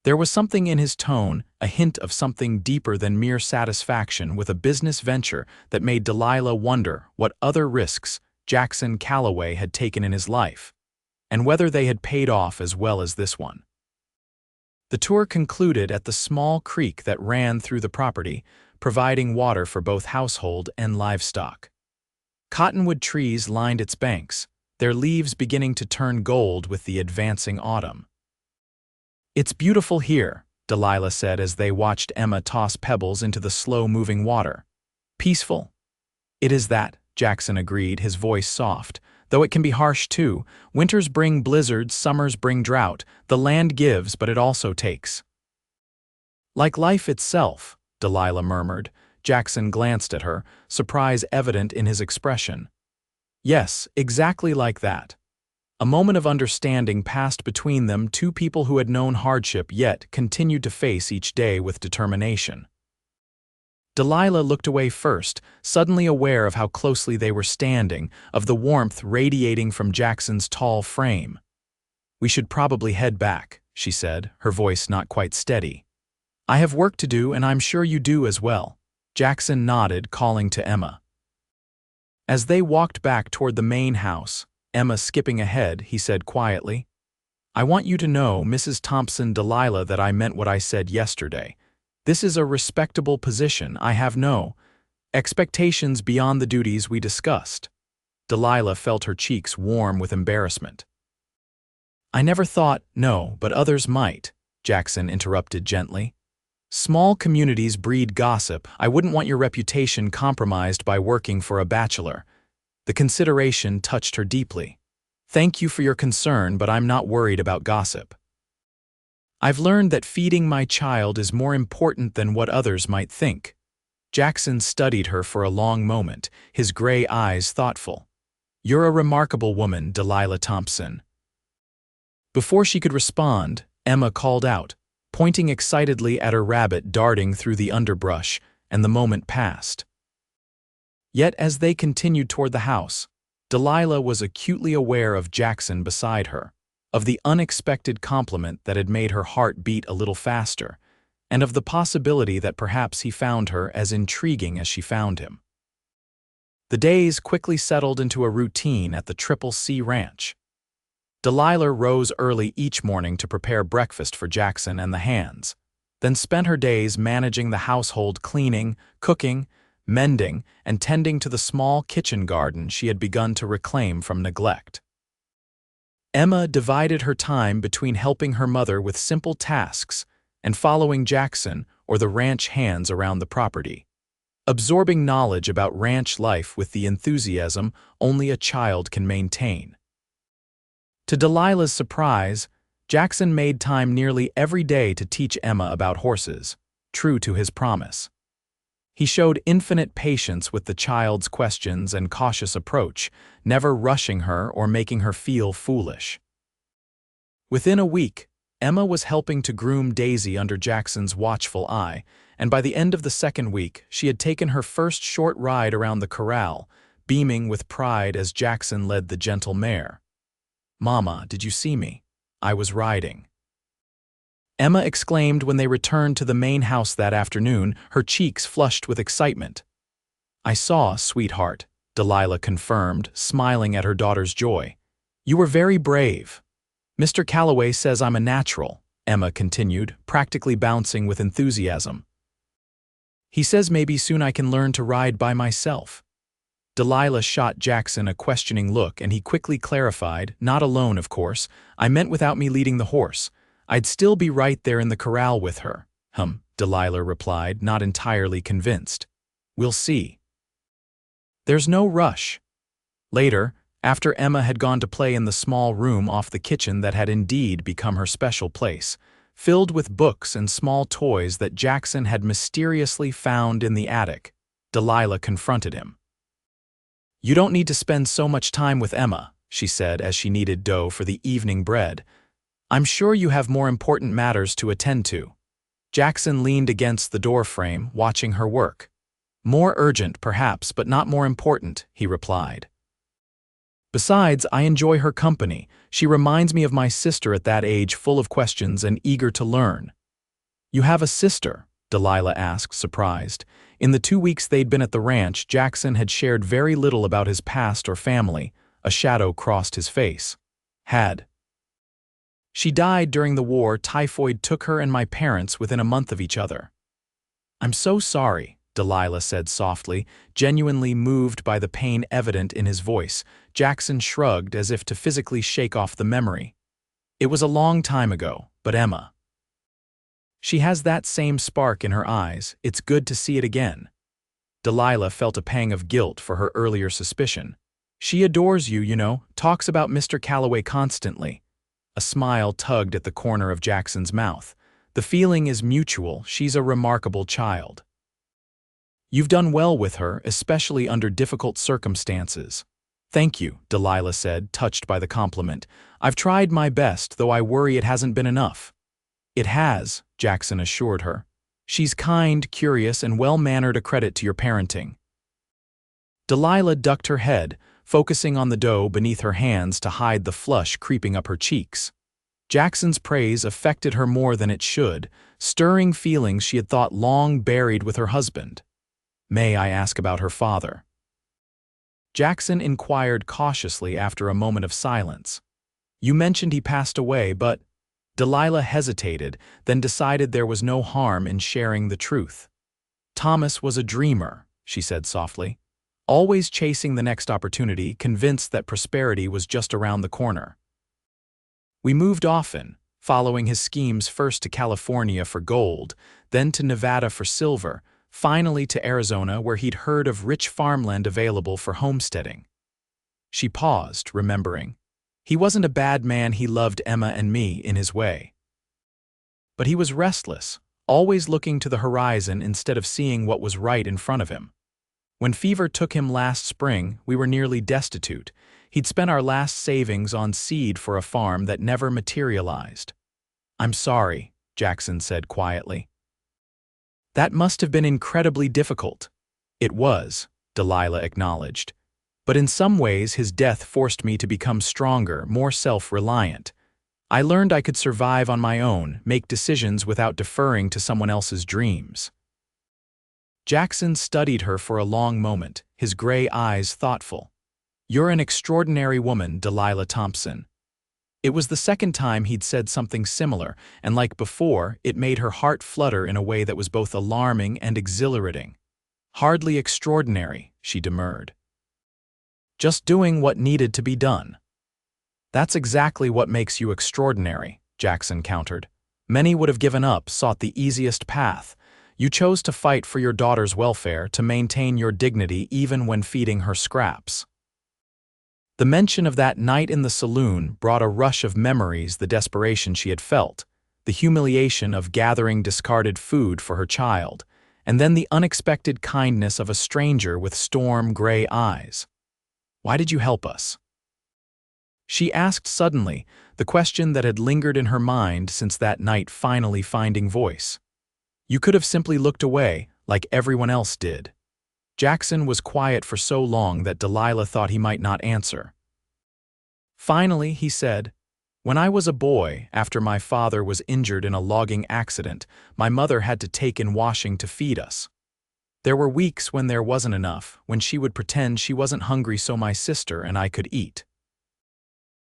There was something in his tone, a hint of something deeper than mere satisfaction with a business venture that made Delilah wonder what other risks Jackson Calloway had taken in his life, and whether they had paid off as well as this one. The tour concluded at the small creek that ran through the property, providing water for both household and livestock. Cottonwood trees lined its banks, their leaves beginning to turn gold with the advancing autumn. "It's beautiful here," Delilah said as they watched Emma toss pebbles into the slow-moving water. "Peaceful." "It is that," Jackson agreed, his voice soft. "Though it can be harsh too. Winters bring blizzards, summers bring drought. The land gives, but it also takes." "Like life itself," Delilah murmured. Jackson glanced at her, surprise evident in his expression. "Yes, exactly like that." A moment of understanding passed between them, two people who had known hardship yet continued to face each day with determination. Delilah looked away first, suddenly aware of how closely they were standing, of the warmth radiating from Jackson's tall frame. "We should probably head back," she said, her voice not quite steady. "I have work to do, and I'm sure you do as well." Jackson nodded, calling to Emma. As they walked back toward the main house, Emma skipping ahead, he said quietly, "I want you to know, Mrs. Thompson, Delilah, that I meant what I said yesterday. This is a respectable position. I have no expectations beyond the duties we discussed." Delilah felt her cheeks warm with embarrassment. "I never thought, no, but others might," Jackson interrupted gently. "Small communities breed gossip. I wouldn't want your reputation compromised by working for a bachelor." The consideration touched her deeply. "Thank you for your concern, but I'm not worried about gossip. I've learned that feeding my child is more important than what others might think." Jackson studied her for a long moment, his gray eyes thoughtful. "You're a remarkable woman, Delilah Thompson." Before she could respond, Emma called out, pointing excitedly at her rabbit darting through the underbrush, and the moment passed. Yet as they continued toward the house, Delilah was acutely aware of Jackson beside her, of the unexpected compliment that had made her heart beat a little faster, and of the possibility that perhaps he found her as intriguing as she found him. The days quickly settled into a routine at the Triple C Ranch. Delilah rose early each morning to prepare breakfast for Jackson and the hands, then spent her days managing the household, cleaning, cooking, mending, and tending to the small kitchen garden she had begun to reclaim from neglect. Emma divided her time between helping her mother with simple tasks and following Jackson or the ranch hands around the property, absorbing knowledge about ranch life with the enthusiasm only a child can maintain. To Delilah's surprise, Jackson made time nearly every day to teach Emma about horses, true to his promise. He showed infinite patience with the child's questions and cautious approach, never rushing her or making her feel foolish. Within a week, Emma was helping to groom Daisy under Jackson's watchful eye, and by the end of the second week, she had taken her first short ride around the corral, beaming with pride as Jackson led the gentle mare. "Mama, did you see me? I was riding." Emma exclaimed when they returned to the main house that afternoon, her cheeks flushed with excitement. "I saw, sweetheart," Delilah confirmed, smiling at her daughter's joy. "You were very brave." "Mr. Calloway says I'm a natural," Emma continued, practically bouncing with enthusiasm. "He says maybe soon I can learn to ride by myself." Delilah shot Jackson a questioning look, and he quickly clarified, "Not alone, of course. I meant without me leading the horse. I'd still be right there in the corral with her." Delilah replied, not entirely convinced. "We'll see." "There's no rush." Later, after Emma had gone to play in the small room off the kitchen that had indeed become her special place, filled with books and small toys that Jackson had mysteriously found in the attic, Delilah confronted him. "You don't need to spend so much time with Emma," she said as she kneaded dough for the evening bread. "I'm sure you have more important matters to attend to." Jackson leaned against the doorframe, watching her work. "More urgent, perhaps, but not more important," he replied. "Besides, I enjoy her company. She reminds me of my sister at that age, full of questions and eager to learn." "You have a sister," Delilah asked, surprised. In the 2 weeks they'd been at the ranch, Jackson had shared very little about his past or family. A shadow crossed his face. She died during the war. Typhoid took her and my parents within a month of each other. I'm so sorry, Delilah said softly, genuinely moved by the pain evident in his voice. Jackson shrugged as if to physically shake off the memory. It was a long time ago, but Emma. She has that same spark in her eyes. It's good to see it again. Delilah felt a pang of guilt for her earlier suspicion. She adores you, you know, talks about Mr. Calloway constantly. A smile tugged at the corner of Jackson's mouth. The feeling is mutual. She's a remarkable child. You've done well with her, especially under difficult circumstances. Thank you, Delilah said, touched by the compliment. I've tried my best, though I worry it hasn't been enough. It has, Jackson assured her. She's kind, curious, and well-mannered, a credit to your parenting. Delilah ducked her head, focusing on the dough beneath her hands to hide the flush creeping up her cheeks. Jackson's praise affected her more than it should, stirring feelings she had thought long buried with her husband. May I ask about her father? Jackson inquired cautiously after a moment of silence. You mentioned he passed away, but… Delilah hesitated, then decided there was no harm in sharing the truth. Thomas was a dreamer, she said softly, always chasing the next opportunity, convinced that prosperity was just around the corner. We moved often, following his schemes, first to California for gold, then to Nevada for silver, finally to Arizona, where he'd heard of rich farmland available for homesteading. She paused, remembering. He wasn't a bad man. He loved Emma and me in his way. But he was restless, always looking to the horizon instead of seeing what was right in front of him. When fever took him last spring, we were nearly destitute. He'd spent our last savings on seed for a farm that never materialized. I'm sorry, Jackson said quietly. That must have been incredibly difficult. It was, Delilah acknowledged. But in some ways his death forced me to become stronger, more self-reliant. I learned I could survive on my own, make decisions without deferring to someone else's dreams. Jackson studied her for a long moment, his gray eyes thoughtful. You're an extraordinary woman, Delilah Thompson. It was the second time he'd said something similar, and like before, it made her heart flutter in a way that was both alarming and exhilarating. Hardly extraordinary, she demurred. Just doing what needed to be done. That's exactly what makes you extraordinary, Jackson countered. Many would have given up, sought the easiest path. You chose to fight for your daughter's welfare, to maintain your dignity even when feeding her scraps. The mention of that night in the saloon brought a rush of memories, the desperation she had felt, the humiliation of gathering discarded food for her child, and then the unexpected kindness of a stranger with storm-gray eyes. Why did you help us? She asked suddenly, the question that had lingered in her mind since that night finally finding voice. You could have simply looked away, like everyone else did. Jackson was quiet for so long that Delilah thought he might not answer. Finally, he said, when I was a boy, after my father was injured in a logging accident, my mother had to take in washing to feed us. There were weeks when there wasn't enough, when she would pretend she wasn't hungry so my sister and I could eat.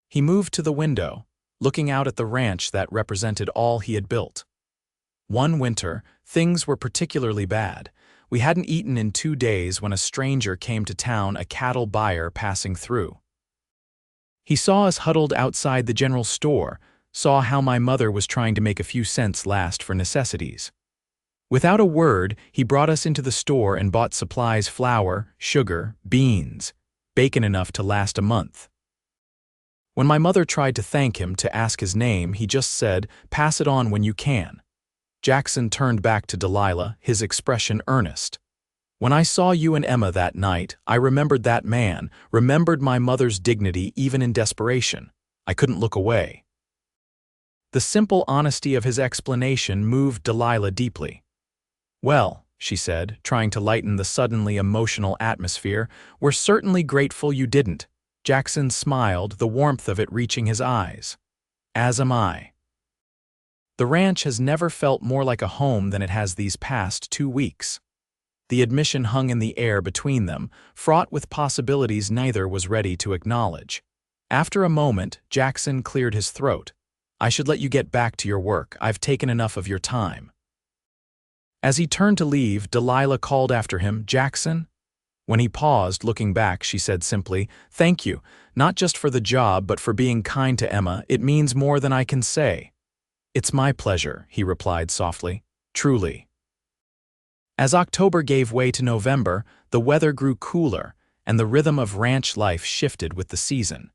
He moved to the window, looking out at the ranch that represented all he had built. One winter, things were particularly bad. We hadn't eaten in 2 days when a stranger came to town, a cattle buyer passing through. He saw us huddled outside the general store, saw how my mother was trying to make a few cents last for necessities. Without a word, he brought us into the store and bought supplies: flour, sugar, beans, bacon enough to last a month. When my mother tried to thank him, to ask his name, he just said, "Pass it on when you can." Jackson turned back to Delilah, his expression earnest. When I saw you and Emma that night, I remembered that man, remembered my mother's dignity even in desperation. I couldn't look away. The simple honesty of his explanation moved Delilah deeply. Well, she said, trying to lighten the suddenly emotional atmosphere, we're certainly grateful you didn't. Jackson smiled, the warmth of it reaching his eyes. As am I. The ranch has never felt more like a home than it has these past 2 weeks. The admission hung in the air between them, fraught with possibilities neither was ready to acknowledge. After a moment, Jackson cleared his throat. "I should let you get back to your work. I've taken enough of your time." As he turned to leave, Delilah called after him, "Jackson?" When he paused, looking back, she said simply, "Thank you, not just for the job, but for being kind to Emma. It means more than I can say." "It's my pleasure," he replied softly. "Truly." As October gave way to November, the weather grew cooler, and the rhythm of ranch life shifted with the season.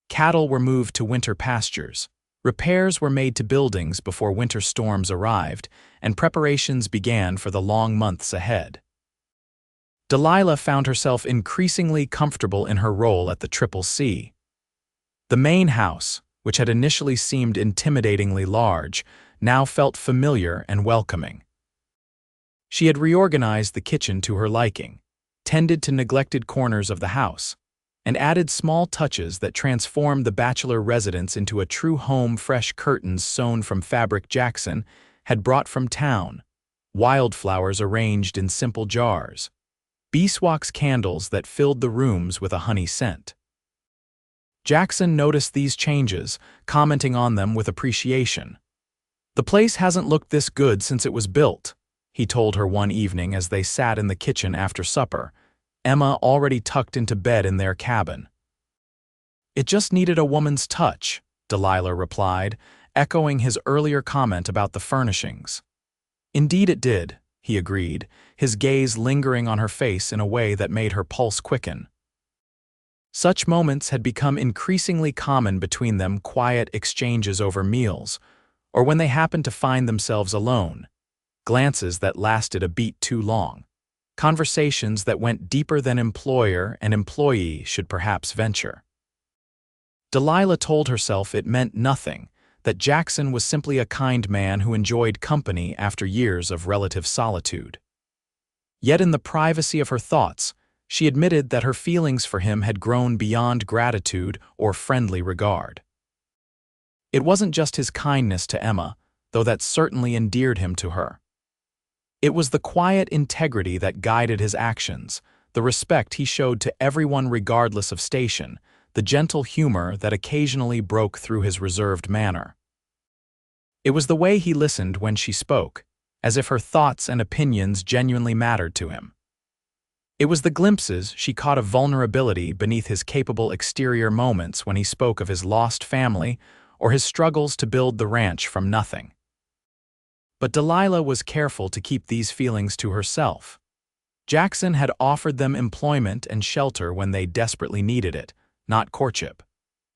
Cattle were moved to winter pastures. Repairs were made to buildings before winter storms arrived, and preparations began for the long months ahead. Delilah found herself increasingly comfortable in her role at the Triple C. The main house, which had initially seemed intimidatingly large, now felt familiar and welcoming. She had reorganized the kitchen to her liking, tended to neglected corners of the house, and added small touches that transformed the bachelor residence into a true home. Fresh curtains sewn from fabric Jackson had brought from town, wildflowers arranged in simple jars, beeswax candles that filled the rooms with a honey scent. Jackson noticed these changes, commenting on them with appreciation. "The place hasn't looked this good since it was built," he told her one evening as they sat in the kitchen after supper, Emma already tucked into bed in their cabin. "It just needed a woman's touch," Delilah replied, echoing his earlier comment about the furnishings. "Indeed it did," he agreed, his gaze lingering on her face in a way that made her pulse quicken. Such moments had become increasingly common between them, quiet exchanges over meals, or when they happened to find themselves alone, glances that lasted a beat too long, conversations that went deeper than employer and employee should perhaps venture. Delilah told herself it meant nothing, that Jackson was simply a kind man who enjoyed company after years of relative solitude. Yet in the privacy of her thoughts, she admitted that her feelings for him had grown beyond gratitude or friendly regard. It wasn't just his kindness to Emma, though that certainly endeared him to her. It was the quiet integrity that guided his actions, the respect he showed to everyone regardless of station, the gentle humor that occasionally broke through his reserved manner. It was the way he listened when she spoke, as if her thoughts and opinions genuinely mattered to him. It was the glimpses she caught of vulnerability beneath his capable exterior moments when he spoke of his lost family or his struggles to build the ranch from nothing. But Delilah was careful to keep these feelings to herself. Jackson had offered them employment and shelter when they desperately needed it, not courtship.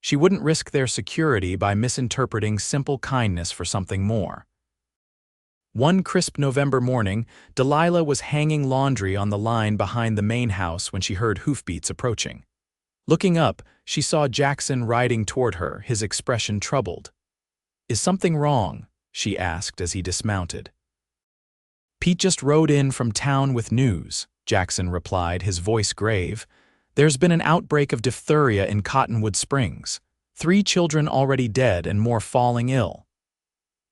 She wouldn't risk their security by misinterpreting simple kindness for something more. One crisp November morning, Delilah was hanging laundry on the line behind the main house when she heard hoofbeats approaching. Looking up, she saw Jackson riding toward her, his expression troubled. "Is something wrong?" she asked as he dismounted. "Pete just rode in from town with news," Jackson replied, his voice grave. "There's been an outbreak of diphtheria in Cottonwood Springs. 3 children already dead and more falling ill."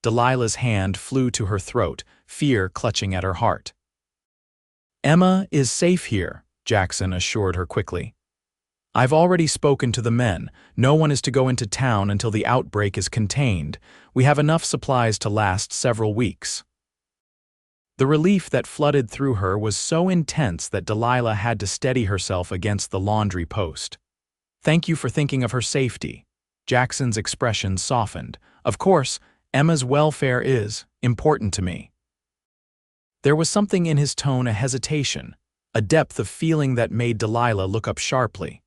Delilah's hand flew to her throat, fear clutching at her heart. "Emma is safe here," Jackson assured her quickly. "I've already spoken to the men. No one is to go into town until the outbreak is contained. We have enough supplies to last several weeks." The relief that flooded through her was so intense that Delilah had to steady herself against the laundry post. "Thank you for thinking of her safety." Jackson's expression softened. "Of course, Emma's welfare is important to me." There was something in his tone, a hesitation, a depth of feeling that made Delilah look up sharply.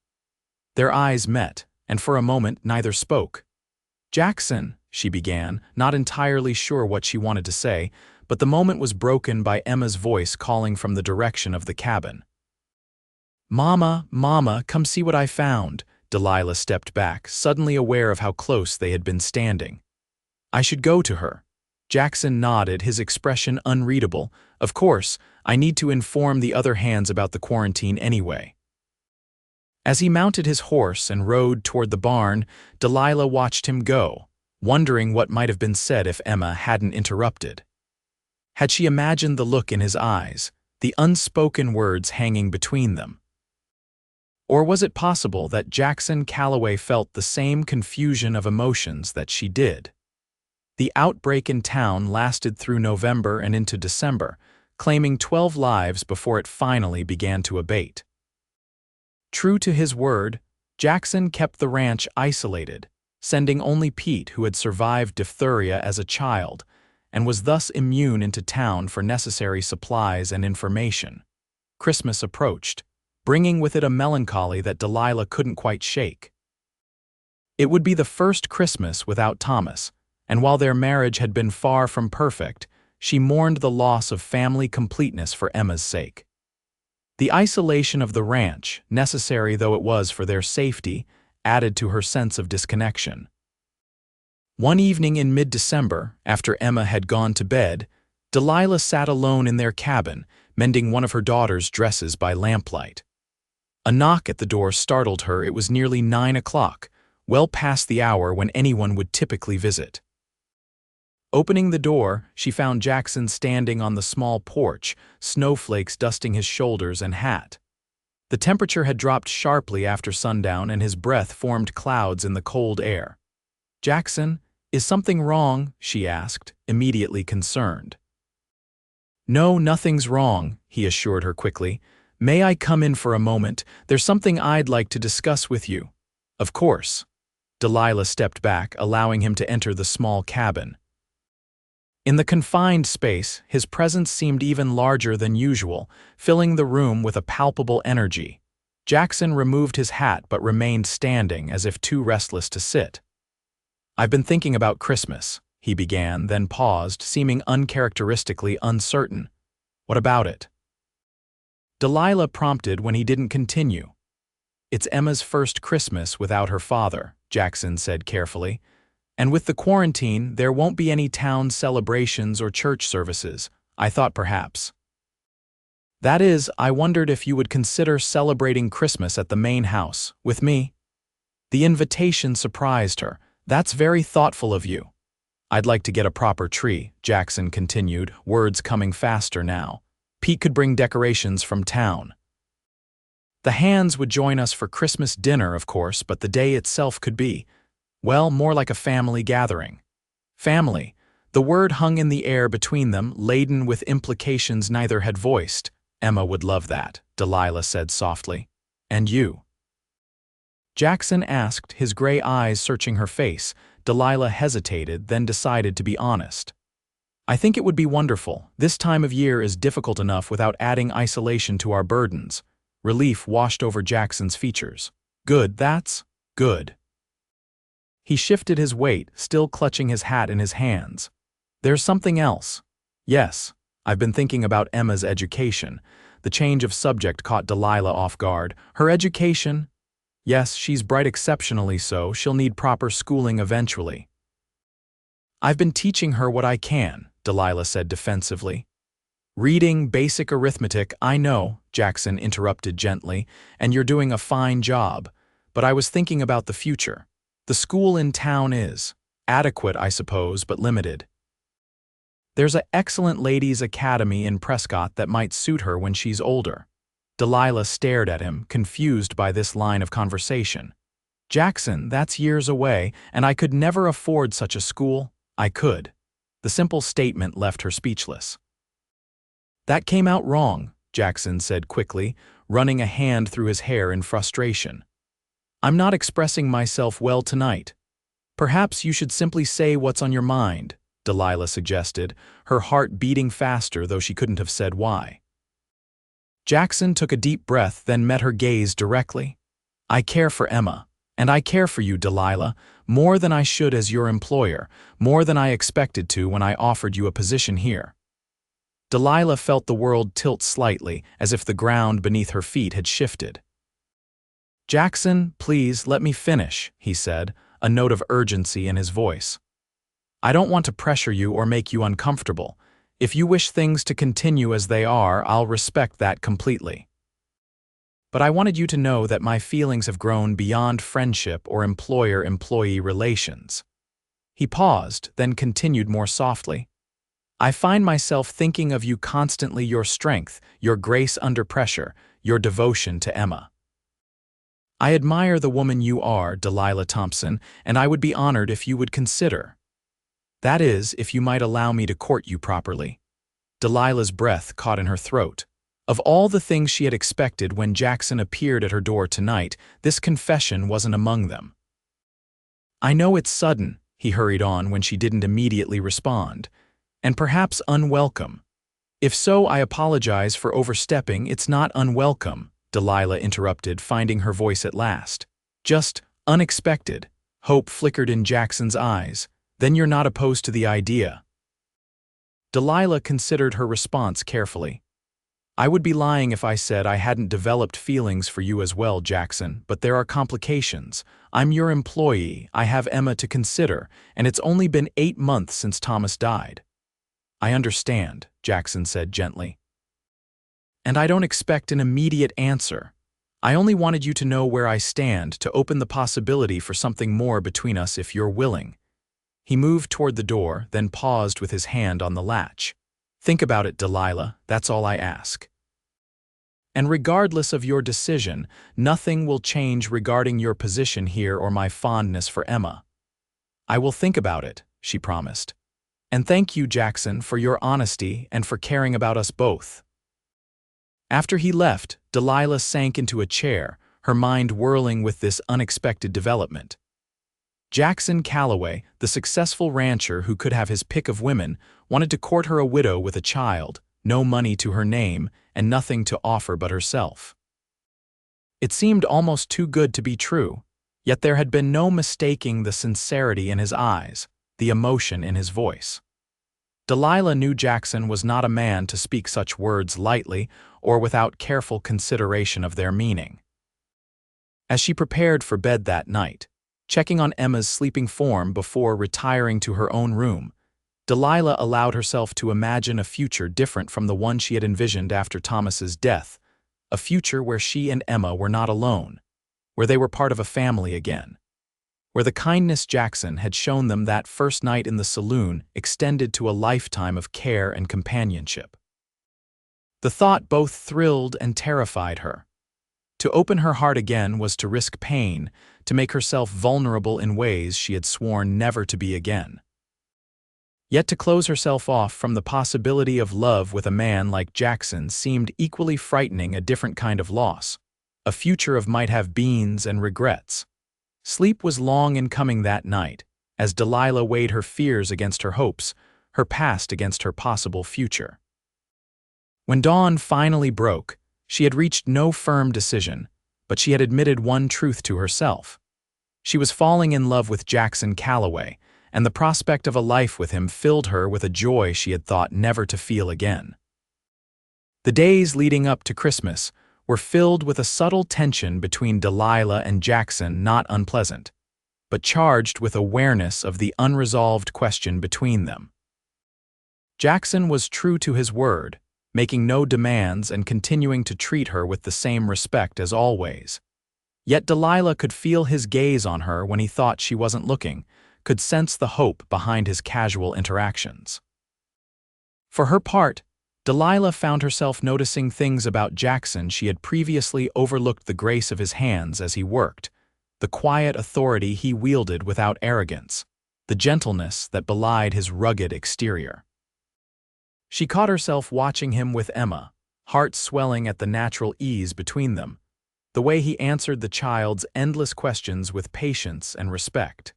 Their eyes met, and for a moment neither spoke. "Jackson," she began, not entirely sure what she wanted to say, but the moment was broken by Emma's voice calling from the direction of the cabin. "Mama, Mama, come see what I found." Delilah stepped back, suddenly aware of how close they had been standing. "I should go to her." Jackson nodded, his expression unreadable. "Of course, I need to inform the other hands about the quarantine anyway." As he mounted his horse and rode toward the barn, Delilah watched him go, wondering what might have been said if Emma hadn't interrupted. Had she imagined the look in his eyes, the unspoken words hanging between them? Or was it possible that Jackson Calloway felt the same confusion of emotions that she did? The outbreak in town lasted through November and into December, claiming 12 lives before it finally began to abate. True to his word, Jackson kept the ranch isolated, sending only Pete, who had survived diphtheria as a child, and was thus immune, into town for necessary supplies and information. Christmas approached, bringing with it a melancholy that Delilah couldn't quite shake. It would be the first Christmas without Thomas, and while their marriage had been far from perfect, she mourned the loss of family completeness for Emma's sake. The isolation of the ranch, necessary though it was for their safety, added to her sense of disconnection. One evening in mid-December, after Emma had gone to bed, Delilah sat alone in their cabin, mending one of her daughter's dresses by lamplight. A knock at the door startled her. It was nearly 9 o'clock, well past the hour when anyone would typically visit. Opening the door, she found Jackson standing on the small porch, snowflakes dusting his shoulders and hat. The temperature had dropped sharply after sundown, and his breath formed clouds in the cold air. "Jackson, is something wrong?" she asked, immediately concerned. "No, nothing's wrong," he assured her quickly. "May I come in for a moment? There's something I'd like to discuss with you." "Of course." Delilah stepped back, allowing him to enter the small cabin. In the confined space, his presence seemed even larger than usual, filling the room with a palpable energy. Jackson removed his hat but remained standing, as if too restless to sit. "I've been thinking about Christmas," he began, then paused, seeming uncharacteristically uncertain. "What about it?" Delilah prompted when he didn't continue. "It's Emma's first Christmas without her father," Jackson said carefully. "And with the quarantine, there won't be any town celebrations or church services. I thought perhaps. That is, I wondered if you would consider celebrating Christmas at the main house, with me." The invitation surprised her. "That's very thoughtful of you." "I'd like to get a proper tree," Jackson continued, words coming faster now. "Pete could bring decorations from town. The hands would join us for Christmas dinner, of course, but the day itself could be, well, more like a family gathering." Family. The word hung in the air between them, laden with implications neither had voiced. "Emma would love that," Delilah said softly. "And you?" Jackson asked, his gray eyes searching her face. Delilah hesitated, then decided to be honest. "I think it would be wonderful. This time of year is difficult enough without adding isolation to our burdens." Relief washed over Jackson's features. "Good, that's good." He shifted his weight, still clutching his hat in his hands. "There's something else." "Yes, I've been thinking about Emma's education." The change of subject caught Delilah off guard. "Her education?" "Yes, she's bright, exceptionally so. She'll need proper schooling eventually." "I've been teaching her what I can," Delilah said defensively. "Reading, basic arithmetic, I know," Jackson interrupted gently, "and you're doing a fine job. But I was thinking about the future. The school in town is adequate, I suppose, but limited. There's an excellent ladies' academy in Prescott that might suit her when she's older." Delilah stared at him, confused by this line of conversation. "Jackson, that's years away, and I could never afford such a school." "I could." The simple statement left her speechless. "That came out wrong," Jackson said quickly, running a hand through his hair in frustration. "I'm not expressing myself well tonight." "Perhaps you should simply say what's on your mind," Delilah suggested, her heart beating faster, though she couldn't have said why. Jackson took a deep breath, then met her gaze directly. "I care for Emma, and I care for you, Delilah, more than I should as your employer, more than I expected to when I offered you a position here." Delilah felt the world tilt slightly, as if the ground beneath her feet had shifted. "Jackson, please let me finish," he said, a note of urgency in his voice. "I don't want to pressure you or make you uncomfortable. If you wish things to continue as they are, I'll respect that completely. But I wanted you to know that my feelings have grown beyond friendship or employer-employee relations." He paused, then continued more softly. I find myself thinking of you constantly, your strength, your grace under pressure, your devotion to Emma. I admire the woman you are, Delilah Thompson, and I would be honored if you would consider. That is, if you might allow me to court you properly. Delilah's breath caught in her throat. Of all the things she had expected when Jackson appeared at her door tonight, this confession wasn't among them. I know it's sudden, he hurried on when she didn't immediately respond, and perhaps unwelcome. If so, I apologize for overstepping. It's not unwelcome, Delilah interrupted, finding her voice at last. Just unexpected. Hope flickered in Jackson's eyes. Then you're not opposed to the idea. Delilah considered her response carefully. I would be lying if I said I hadn't developed feelings for you as well, Jackson, but there are complications. I'm your employee, I have Emma to consider, and it's only been 8 months since Thomas died. I understand, Jackson said gently. And I don't expect an immediate answer. I only wanted you to know where I stand, to open the possibility for something more between us if you're willing. He moved toward the door, then paused with his hand on the latch. Think about it, Delilah, that's all I ask. And regardless of your decision, nothing will change regarding your position here or my fondness for Emma. I will think about it, she promised. And thank you, Jackson, for your honesty and for caring about us both. After he left, Delilah sank into a chair, her mind whirling with this unexpected development. Jackson Calloway, the successful rancher who could have his pick of women, wanted to court her, a widow with a child, no money to her name, and nothing to offer but herself. It seemed almost too good to be true, yet there had been no mistaking the sincerity in his eyes, the emotion in his voice. Delilah knew Jackson was not a man to speak such words lightly or without careful consideration of their meaning. As she prepared for bed that night, checking on Emma's sleeping form before retiring to her own room, Delilah allowed herself to imagine a future different from the one she had envisioned after Thomas's death, a future where she and Emma were not alone, where they were part of a family again, where the kindness Jackson had shown them that first night in the saloon extended to a lifetime of care and companionship. The thought both thrilled and terrified her. To open her heart again was to risk pain, to make herself vulnerable in ways she had sworn never to be again. Yet to close herself off from the possibility of love with a man like Jackson seemed equally frightening, a different kind of loss, a future of might have beens and regrets. Sleep was long in coming that night, as Delilah weighed her fears against her hopes, her past against her possible future. When dawn finally broke, she had reached no firm decision, but she had admitted one truth to herself. She was falling in love with Jackson Calloway, and the prospect of a life with him filled her with a joy she had thought never to feel again. The days leading up to Christmas were filled with a subtle tension between Delilah and Jackson, not unpleasant, but charged with awareness of the unresolved question between them. Jackson was true to his word, making no demands and continuing to treat her with the same respect as always. Yet Delilah could feel his gaze on her when he thought she wasn't looking, could sense the hope behind his casual interactions. For her part, Delilah found herself noticing things about Jackson she had previously overlooked: the grace of his hands as he worked, the quiet authority he wielded without arrogance, the gentleness that belied his rugged exterior. She caught herself watching him with Emma, heart swelling at the natural ease between them, the way he answered the child's endless questions with patience and respect.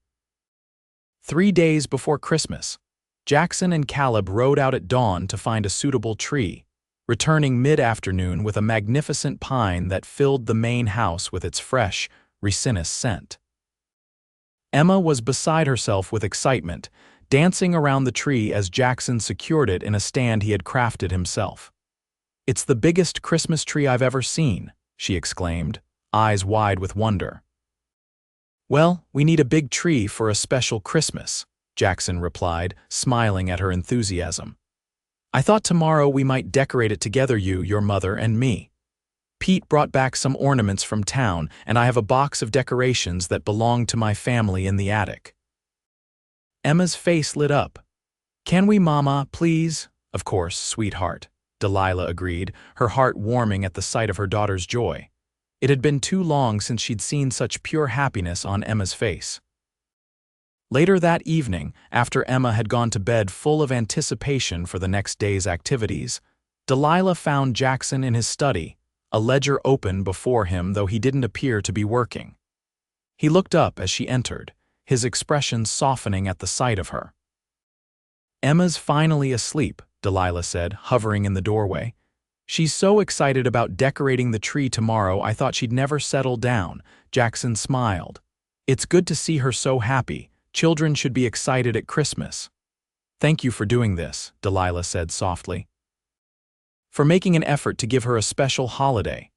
3 days before Christmas, Jackson and Caleb rode out at dawn to find a suitable tree, returning mid-afternoon with a magnificent pine that filled the main house with its fresh, resinous scent. Emma was beside herself with excitement, dancing around the tree as Jackson secured it in a stand he had crafted himself. "It's the biggest Christmas tree I've ever seen," she exclaimed, eyes wide with wonder. "Well, we need a big tree for a special Christmas," Jackson replied, smiling at her enthusiasm. "I thought tomorrow we might decorate it together, you, your mother, and me. Pete brought back some ornaments from town, and I have a box of decorations that belong to my family in the attic." Emma's face lit up. "Can we, Mama, please?" "Of course, sweetheart," Delilah agreed, her heart warming at the sight of her daughter's joy. It had been too long since she'd seen such pure happiness on Emma's face. Later that evening, after Emma had gone to bed full of anticipation for the next day's activities, Delilah found Jackson in his study, a ledger open before him though he didn't appear to be working. He looked up as she entered, his expression softening at the sight of her. "Emma's finally asleep," Delilah said, hovering in the doorway. "She's so excited about decorating the tree tomorrow I thought she'd never settle down." Jackson smiled. "It's good to see her so happy. Children should be excited at Christmas." "Thank you for doing this," Delilah said softly. "For making an effort to give her a special holiday."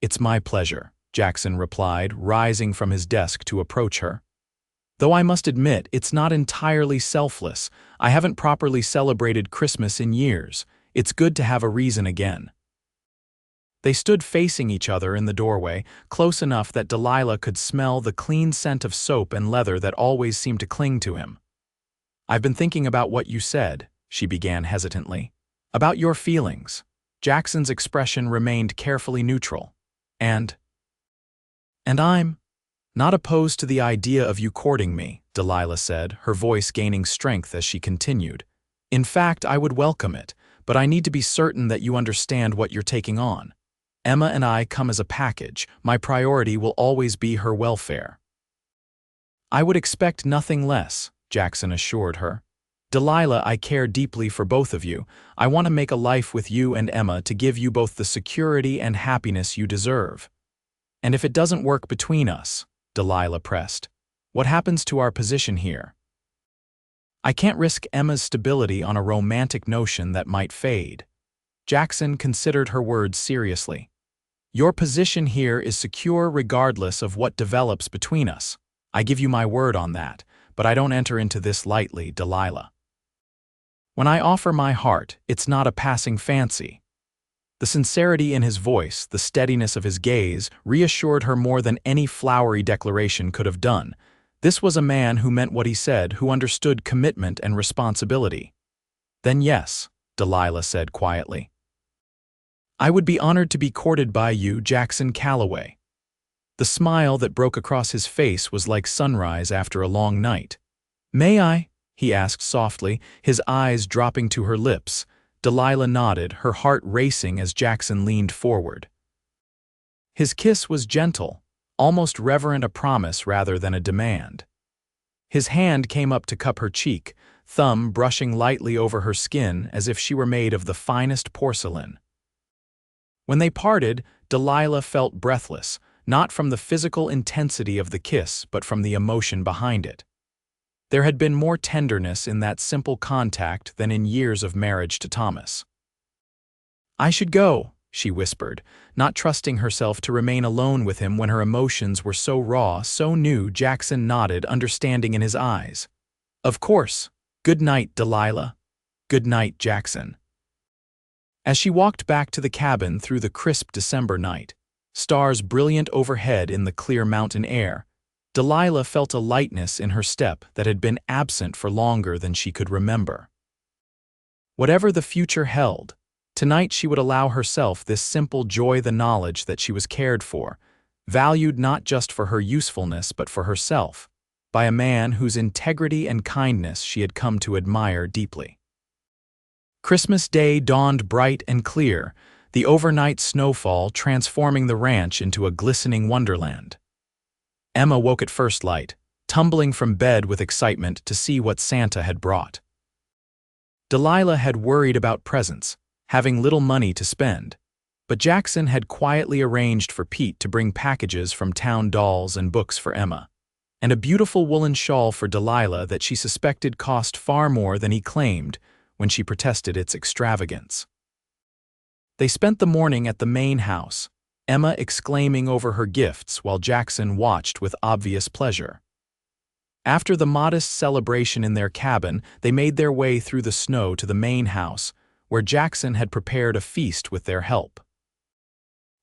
"It's my pleasure," Jackson replied, rising from his desk to approach her. "Though I must admit, it's not entirely selfless. I haven't properly celebrated Christmas in years. It's good to have a reason again." They stood facing each other in the doorway, close enough that Delilah could smell the clean scent of soap and leather that always seemed to cling to him. "I've been thinking about what you said," she began hesitantly. "About your feelings." Jackson's expression remained carefully neutral. And I'm not opposed to the idea of you courting me," Delilah said, her voice gaining strength as she continued. "In fact, I would welcome it, but I need to be certain that you understand what you're taking on. Emma and I come as a package. My priority will always be her welfare." "I would expect nothing less," Jackson assured her. "Delilah, I care deeply for both of you. I want to make a life with you and Emma to give you both the security and happiness you deserve. And if it doesn't work between us," Delilah pressed, "what happens to our position here? I can't risk Emma's stability on a romantic notion that might fade." Jackson considered her words seriously. "Your position here is secure regardless of what develops between us. I give you my word on that, but I don't enter into this lightly, Delilah. When I offer my heart, it's not a passing fancy." The sincerity in his voice, the steadiness of his gaze, reassured her more than any flowery declaration could have done. This was a man who meant what he said, who understood commitment and responsibility. "Then yes," Delilah said quietly. "I would be honored to be courted by you, Jackson Calloway." The smile that broke across his face was like sunrise after a long night. "May I?" he asked softly, his eyes dropping to her lips. Delilah nodded, her heart racing as Jackson leaned forward. His kiss was gentle, almost reverent, a promise rather than a demand. His hand came up to cup her cheek, thumb brushing lightly over her skin as if she were made of the finest porcelain. When they parted, Delilah felt breathless, not from the physical intensity of the kiss but from the emotion behind it. There had been more tenderness in that simple contact than in years of marriage to Thomas. "I should go," she whispered, not trusting herself to remain alone with him when her emotions were so raw, so new. Jackson nodded, understanding in his eyes. "Of course. Good night, Delilah." "Good night, Jackson." As she walked back to the cabin through the crisp December night, stars brilliant overhead in the clear mountain air, Delilah felt a lightness in her step that had been absent for longer than she could remember. Whatever the future held, tonight she would allow herself this simple joy, the knowledge that she was cared for, valued not just for her usefulness but for herself, by a man whose integrity and kindness she had come to admire deeply. Christmas Day dawned bright and clear, the overnight snowfall transforming the ranch into a glistening wonderland. Emma woke at first light, tumbling from bed with excitement to see what Santa had brought. Delilah had worried about presents, having little money to spend, but Jackson had quietly arranged for Pete to bring packages from town, dolls and books for Emma, and a beautiful woolen shawl for Delilah that she suspected cost far more than he claimed when she protested its extravagance. They spent the morning at the main house, Emma exclaiming over her gifts while Jackson watched with obvious pleasure. After the modest celebration in their cabin, they made their way through the snow to the main house, where Jackson had prepared a feast with their help.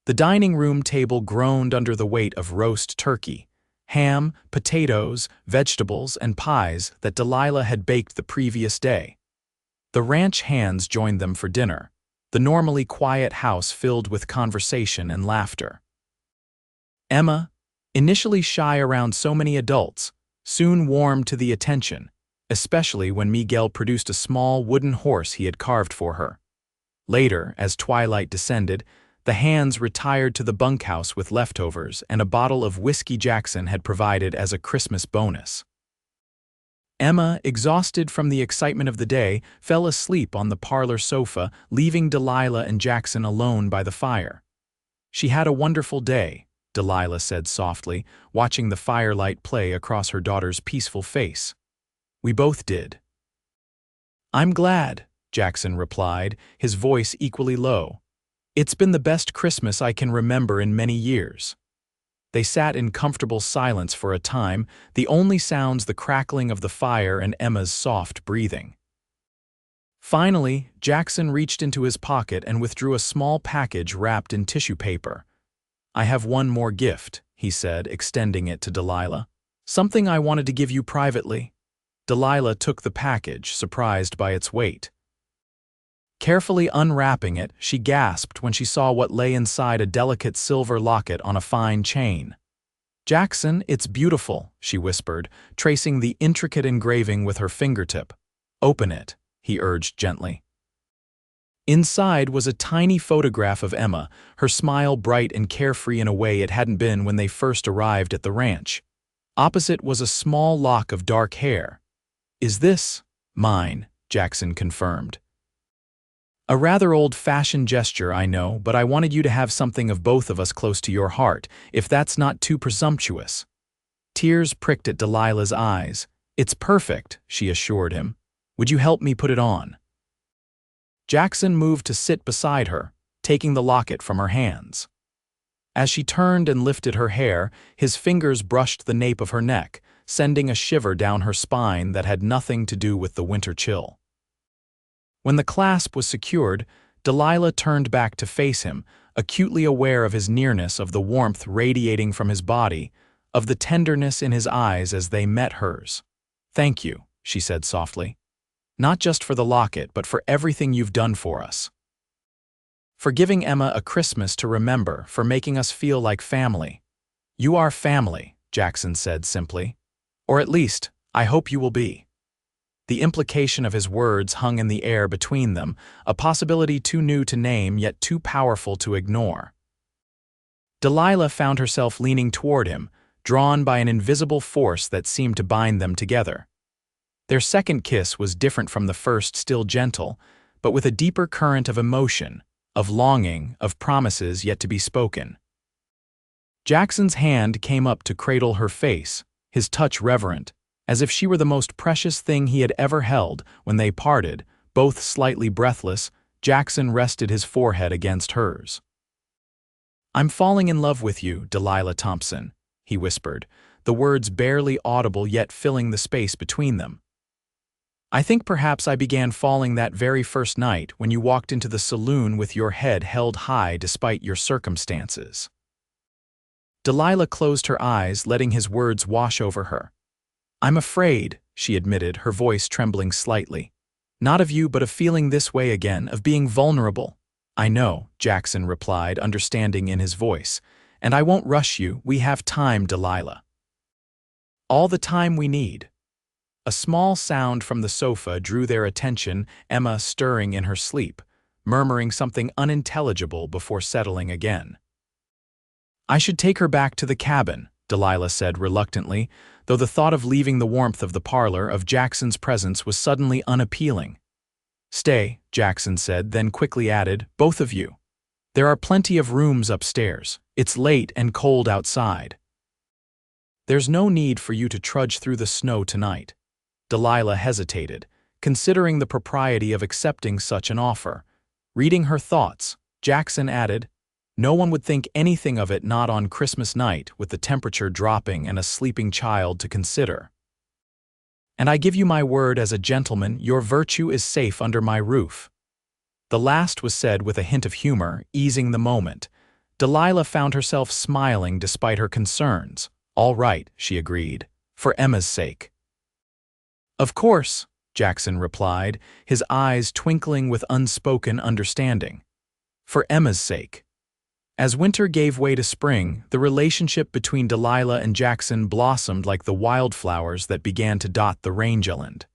The dining room table groaned under the weight of roast turkey, ham, potatoes, vegetables, and pies that Delilah had baked the previous day. The ranch hands joined them for dinner, the normally quiet house filled with conversation and laughter. Emma, initially shy around so many adults, soon warmed to the attention, especially when Miguel produced a small wooden horse he had carved for her. Later, as twilight descended, the hands retired to the bunkhouse with leftovers and a bottle of whiskey Jackson had provided as a Christmas bonus. Emma, exhausted from the excitement of the day, fell asleep on the parlor sofa, leaving Delilah and Jackson alone by the fire. She had a wonderful day, Delilah said softly, watching the firelight play across her daughter's peaceful face. We both did. I'm glad, Jackson replied, his voice equally low. It's been the best Christmas I can remember in many years. They sat in comfortable silence for a time, the only sounds the crackling of the fire and Emma's soft breathing. Finally, Jackson reached into his pocket and withdrew a small package wrapped in tissue paper. I have one more gift, he said, extending it to Delilah. Something I wanted to give you privately. Delilah took the package, surprised by its weight. Carefully unwrapping it, she gasped when she saw what lay inside a delicate silver locket on a fine chain. Jackson, it's beautiful, she whispered, tracing the intricate engraving with her fingertip. Open it, he urged gently. Inside was a tiny photograph of Emma, her smile bright and carefree in a way it hadn't been when they first arrived at the ranch. Opposite was a small lock of dark hair. Is this mine? Jackson confirmed. A rather old-fashioned gesture, I know, but I wanted you to have something of both of us close to your heart, if that's not too presumptuous. Tears pricked at Delilah's eyes. It's perfect, she assured him. Would you help me put it on? Jackson moved to sit beside her, taking the locket from her hands. As she turned and lifted her hair, his fingers brushed the nape of her neck, sending a shiver down her spine that had nothing to do with the winter chill. When the clasp was secured, Delilah turned back to face him, acutely aware of his nearness, of the warmth radiating from his body, of the tenderness in his eyes as they met hers. Thank you, she said softly. Not just for the locket, but for everything you've done for us. For giving Emma a Christmas to remember, for making us feel like family. You are family, Jackson said simply. Or at least, I hope you will be. The implication of his words hung in the air between them, a possibility too new to name yet too powerful to ignore. Delilah found herself leaning toward him, drawn by an invisible force that seemed to bind them together. Their second kiss was different from the first, still gentle, but with a deeper current of emotion, of longing, of promises yet to be spoken. Jackson's hand came up to cradle her face, his touch reverent, as if she were the most precious thing he had ever held. When they parted, both slightly breathless, Jackson rested his forehead against hers. I'm falling in love with you, Delilah Thompson, he whispered, the words barely audible yet filling the space between them. I think perhaps I began falling that very first night when you walked into the saloon with your head held high despite your circumstances. Delilah closed her eyes, letting his words wash over her. I'm afraid, she admitted, her voice trembling slightly. Not of you, but of feeling this way again, of being vulnerable. I know, Jackson replied, understanding in his voice. And I won't rush you. We have time, Delilah. All the time we need. A small sound from the sofa drew their attention, Emma stirring in her sleep, murmuring something unintelligible before settling again. I should take her back to the cabin, Delilah said reluctantly, though the thought of leaving the warmth of the parlor, of Jackson's presence, was suddenly unappealing. Stay, Jackson said, then quickly added, both of you. There are plenty of rooms upstairs. It's late and cold outside. There's no need for you to trudge through the snow tonight. Delilah hesitated, considering the propriety of accepting such an offer. Reading her thoughts, Jackson added, no one would think anything of it, not on Christmas night, with the temperature dropping and a sleeping child to consider. And I give you my word as a gentleman, your virtue is safe under my roof. The last was said with a hint of humor, easing the moment. Delilah found herself smiling despite her concerns, All right, she agreed, for Emma's sake. Of course, Jackson replied, his eyes twinkling with unspoken understanding. For Emma's sake. As winter gave way to spring, the relationship between Delilah and Jackson blossomed like the wildflowers that began to dot the rangeland.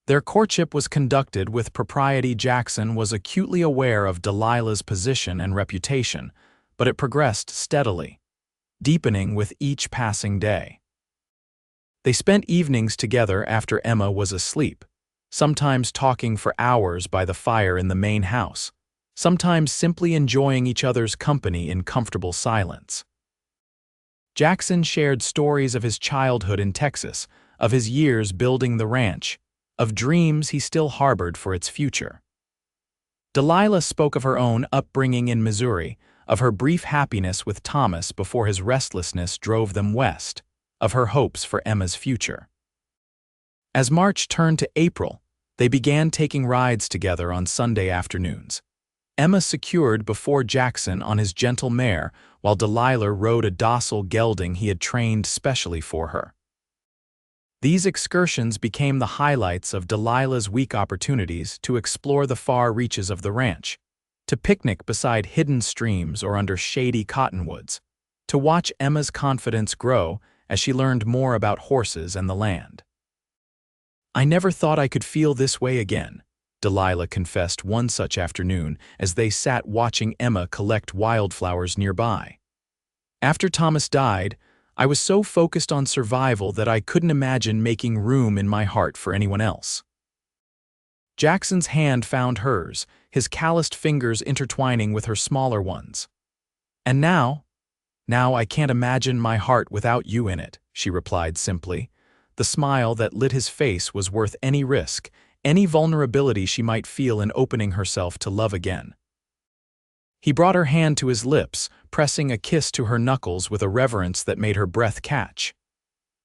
Their courtship was conducted with propriety. Jackson was acutely aware of Delilah's position and reputation, but it progressed steadily, deepening with each passing day. They spent evenings together after Emma was asleep, sometimes talking for hours by the fire in the main house, sometimes simply enjoying each other's company in comfortable silence. Jackson shared stories of his childhood in Texas, of his years building the ranch, of dreams he still harbored for its future. Delilah spoke of her own upbringing in Missouri, of her brief happiness with Thomas before his restlessness drove them west, of her hopes for Emma's future. As March turned to April, they began taking rides together on Sunday afternoons. Emma secured before Jackson on his gentle mare, while Delilah rode a docile gelding he had trained specially for her. These excursions became the highlights of Delilah's week, opportunities to explore the far reaches of the ranch, to picnic beside hidden streams or under shady cottonwoods, to watch Emma's confidence grow as she learned more about horses and the land. "I never thought I could feel this way again," Delilah confessed one such afternoon as they sat watching Emma collect wildflowers nearby. "After Thomas died, I was so focused on survival that I couldn't imagine making room in my heart for anyone else." Jackson's hand found hers, his calloused fingers intertwining with her smaller ones. "And now I can't imagine my heart without you in it," she replied simply. The smile that lit his face was worth any risk, any vulnerability she might feel in opening herself to love again. He brought her hand to his lips, pressing a kiss to her knuckles with a reverence that made her breath catch.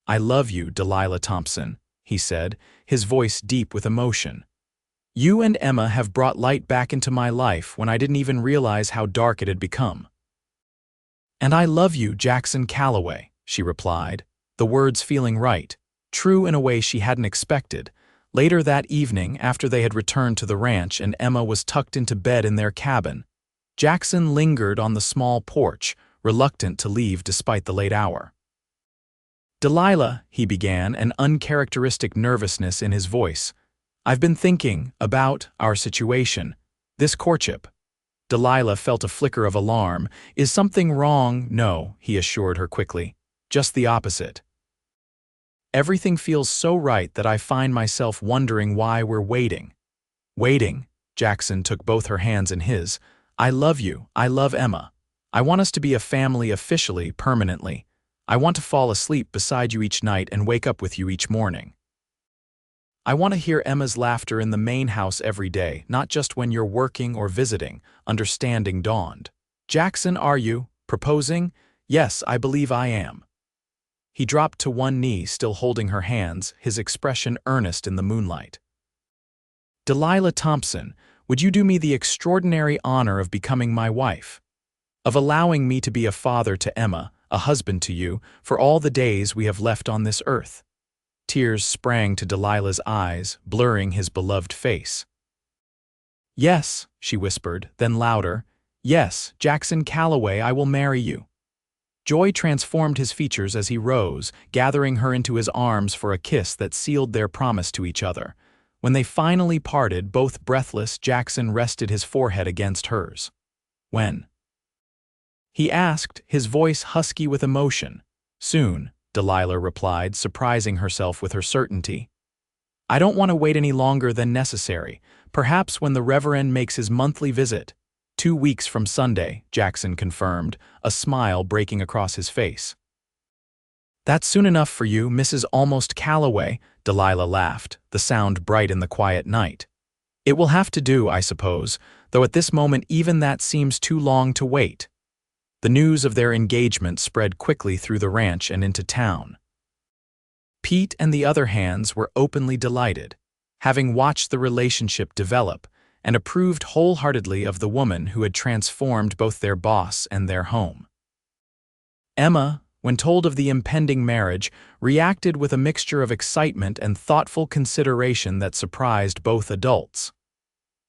"I love you, Delilah Thompson," he said, his voice deep with emotion. "You and Emma have brought light back into my life when I didn't even realize how dark it had become." "And I love you, Jackson Calloway," she replied, the words feeling right, true in a way she hadn't expected. Later that evening, after they had returned to the ranch and Emma was tucked into bed in their cabin, Jackson lingered on the small porch, reluctant to leave despite the late hour. "Delilah," he began, an uncharacteristic nervousness in his voice, "I've been thinking about our situation, this courtship." Delilah felt a flicker of alarm. "Is something wrong?" "No," he assured her quickly. "Just the opposite. Everything feels so right that I find myself wondering why we're waiting." "Waiting?" Jackson took both her hands in his. "I love you. I love Emma. I want us to be a family officially, permanently. I want to fall asleep beside you each night and wake up with you each morning. I want to hear Emma's laughter in the main house every day, not just when you're working or visiting," understanding dawned. "Jackson, are you proposing?" "Yes, I believe I am." He dropped to one knee, still holding her hands, his expression earnest in the moonlight. "Delilah Thompson, would you do me the extraordinary honor of becoming my wife? Of allowing me to be a father to Emma, a husband to you, for all the days we have left on this earth?" Tears sprang to Delilah's eyes, blurring his beloved face. "Yes," she whispered, then louder, "Yes, Jackson Calloway, I will marry you." Joy transformed his features as he rose, gathering her into his arms for a kiss that sealed their promise to each other. When they finally parted, both breathless, Jackson rested his forehead against hers. "When?" he asked, his voice husky with emotion. "Soon," Delilah replied, surprising herself with her certainty. "I don't want to wait any longer than necessary. Perhaps when the Reverend makes his monthly visit." 2 weeks from Sunday, Jackson confirmed, a smile breaking across his face. "That's soon enough for you, Mrs. Almost Calloway," Delilah laughed, the sound bright in the quiet night. "It will have to do, I suppose, though at this moment even that seems too long to wait." The news of their engagement spread quickly through the ranch and into town. Pete and the other hands were openly delighted, having watched the relationship develop, and approved wholeheartedly of the woman who had transformed both their boss and their home. Emma, when told of the impending marriage, reacted with a mixture of excitement and thoughtful consideration that surprised both adults.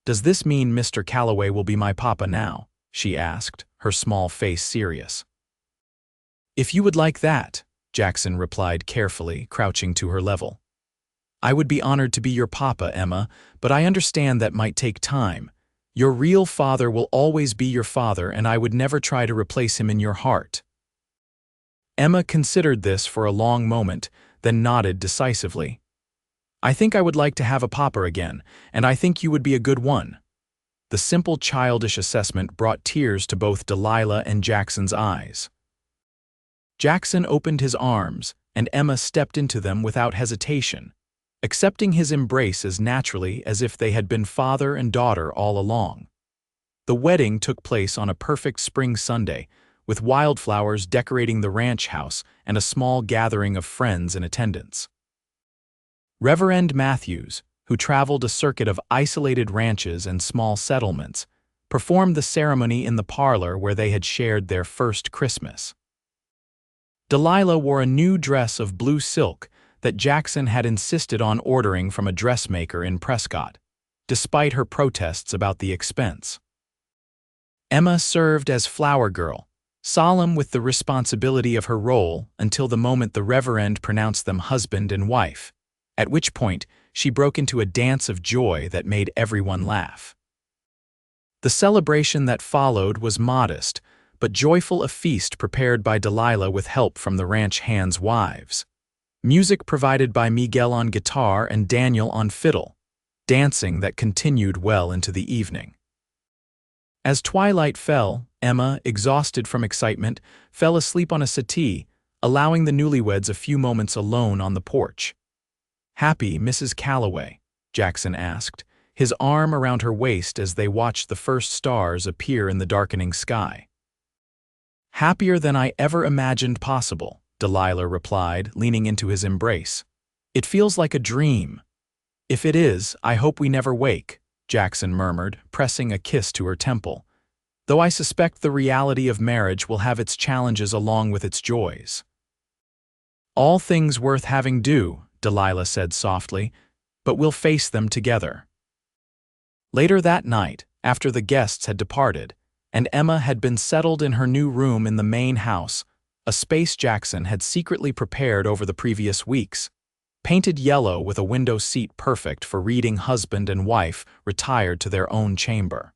"Does this mean Mr. Calloway will be my papa now?" she asked, her small face serious. "If you would like that," Jackson replied carefully, crouching to her level. "I would be honored to be your papa, Emma, but I understand that might take time. Your real father will always be your father, and I would never try to replace him in your heart." Emma considered this for a long moment, then nodded decisively. "I think I would like to have a papa again, and I think you would be a good one." The simple childish assessment brought tears to both Delilah and Jackson's eyes. Jackson opened his arms, and Emma stepped into them without hesitation, accepting his embrace as naturally as if they had been father and daughter all along. The wedding took place on a perfect spring Sunday, with wildflowers decorating the ranch house and a small gathering of friends in attendance. Reverend Matthews, who traveled a circuit of isolated ranches and small settlements, performed the ceremony in the parlor where they had shared their first Christmas. Delilah wore a new dress of blue silk that Jackson had insisted on ordering from a dressmaker in Prescott, despite her protests about the expense. Emma served as flower girl, solemn with the responsibility of her role until the moment the Reverend pronounced them husband and wife, at which point she broke into a dance of joy that made everyone laugh. The celebration that followed was modest, but joyful, a feast prepared by Delilah with help from the ranch hands' wives. Music provided by Miguel on guitar and Daniel on fiddle, dancing that continued well into the evening. As twilight fell, Emma, exhausted from excitement, fell asleep on a settee, allowing the newlyweds a few moments alone on the porch. "Happy, Mrs. Calloway?" Jackson asked, his arm around her waist as they watched the first stars appear in the darkening sky. "Happier than I ever imagined possible," Delilah replied, leaning into his embrace. "It feels like a dream." "If it is, I hope we never wake," Jackson murmured, pressing a kiss to her temple. "Though I suspect the reality of marriage will have its challenges along with its joys." "All things worth having do," Delilah said softly, "but we'll face them together." Later that night, after the guests had departed, and Emma had been settled in her new room in the main house, a space Jackson had secretly prepared over the previous weeks, painted yellow with a window seat perfect for reading, husband and wife retired to their own chamber.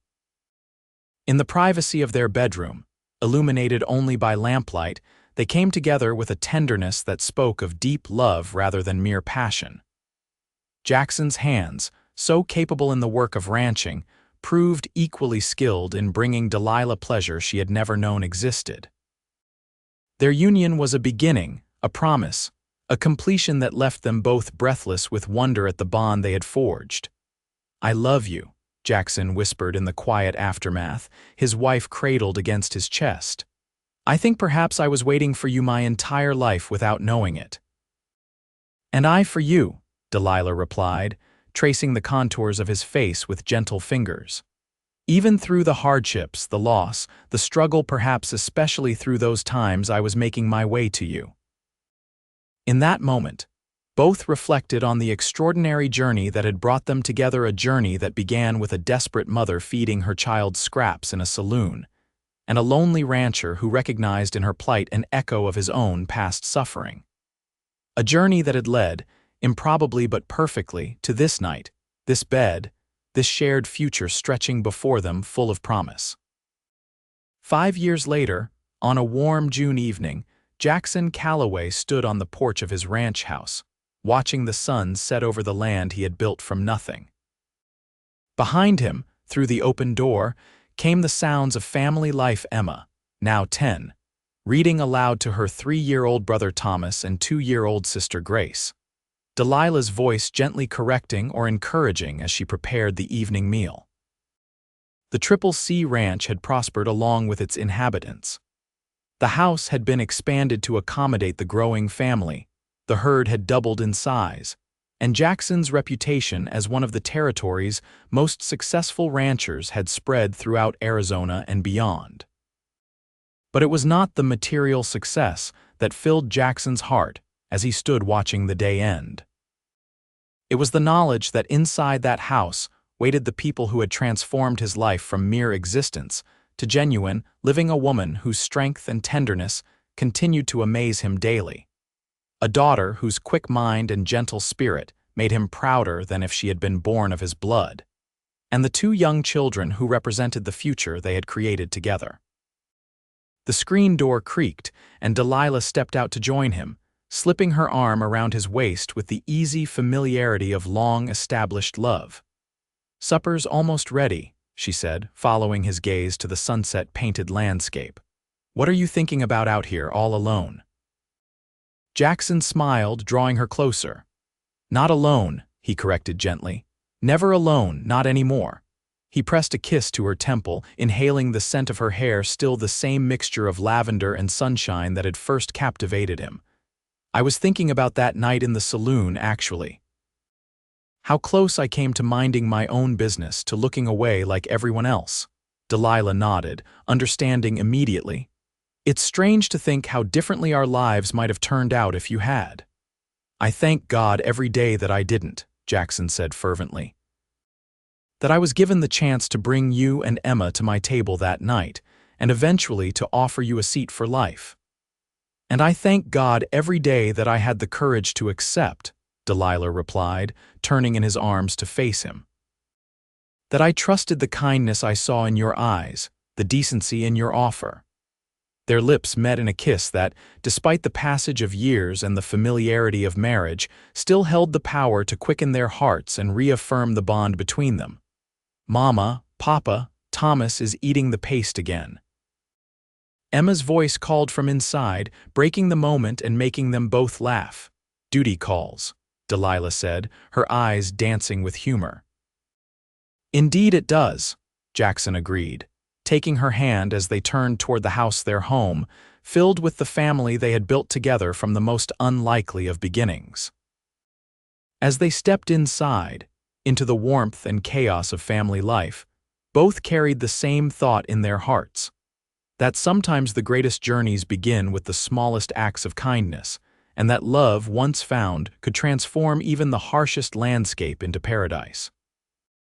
In the privacy of their bedroom, illuminated only by lamplight, they came together with a tenderness that spoke of deep love rather than mere passion. Jackson's hands, so capable in the work of ranching, proved equally skilled in bringing Delilah pleasure she had never known existed. Their union was a beginning, a promise, a completion that left them both breathless with wonder at the bond they had forged. "I love you," Jackson whispered in the quiet aftermath, his wife cradled against his chest. "I think perhaps I was waiting for you my entire life without knowing it." "And I for you," Delilah replied, tracing the contours of his face with gentle fingers. "Even through the hardships, the loss, the struggle, perhaps especially through those times I was making my way to you." In that moment, both reflected on the extraordinary journey that had brought them together, a journey that began with a desperate mother feeding her child scraps in a saloon, and a lonely rancher who recognized in her plight an echo of his own past suffering. A journey that had led, improbably but perfectly, to this night, this bed, this shared future stretching before them full of promise. 5 years later, on a warm June evening, Jackson Calloway stood on the porch of his ranch house, watching the sun set over the land he had built from nothing. Behind him, through the open door, came the sounds of family life. Emma, now 10, reading aloud to her 3-year-old brother Thomas and 2-year-old sister Grace. Delilah's voice gently correcting or encouraging as she prepared the evening meal. The Triple C Ranch had prospered along with its inhabitants. The house had been expanded to accommodate the growing family, the herd had doubled in size, and Jackson's reputation as one of the territory's most successful ranchers had spread throughout Arizona and beyond. But it was not the material success that filled Jackson's heart as he stood watching the day end. It was the knowledge that inside that house waited the people who had transformed his life from mere existence to genuine, living a woman whose strength and tenderness continued to amaze him daily. A daughter whose quick mind and gentle spirit made him prouder than if she had been born of his blood. And the two young children who represented the future they had created together. The screen door creaked, and Delilah stepped out to join him, slipping her arm around his waist with the easy familiarity of long-established love. "Supper's almost ready," she said, following his gaze to the sunset-painted landscape. "What are you thinking about out here all alone?" Jackson smiled, drawing her closer. "Not alone," he corrected gently. "Never alone, not anymore." He pressed a kiss to her temple, inhaling the scent of her hair, still the same mixture of lavender and sunshine that had first captivated him. "I was thinking about that night in the saloon, actually. How close I came to minding my own business, to looking away like everyone else." Delilah nodded, understanding immediately. "It's strange to think how differently our lives might have turned out if you had." "I thank God every day that I didn't," Jackson said fervently. "That I was given the chance to bring you and Emma to my table that night, and eventually to offer you a seat for life. And I thank God every day that I had the courage to accept," Delilah replied, turning in his arms to face him. "That I trusted the kindness I saw in your eyes, the decency in your offer." Their lips met in a kiss that, despite the passage of years and the familiarity of marriage, still held the power to quicken their hearts and reaffirm the bond between them. "Mama, Papa, Thomas is eating the paste again." Emma's voice called from inside, breaking the moment and making them both laugh. "Duty calls," Delilah said, her eyes dancing with humor. "Indeed it does," Jackson agreed, taking her hand as they turned toward the house, their home, filled with the family they had built together from the most unlikely of beginnings. As they stepped inside, into the warmth and chaos of family life, both carried the same thought in their hearts, that sometimes the greatest journeys begin with the smallest acts of kindness, and that love, once found, could transform even the harshest landscape into paradise.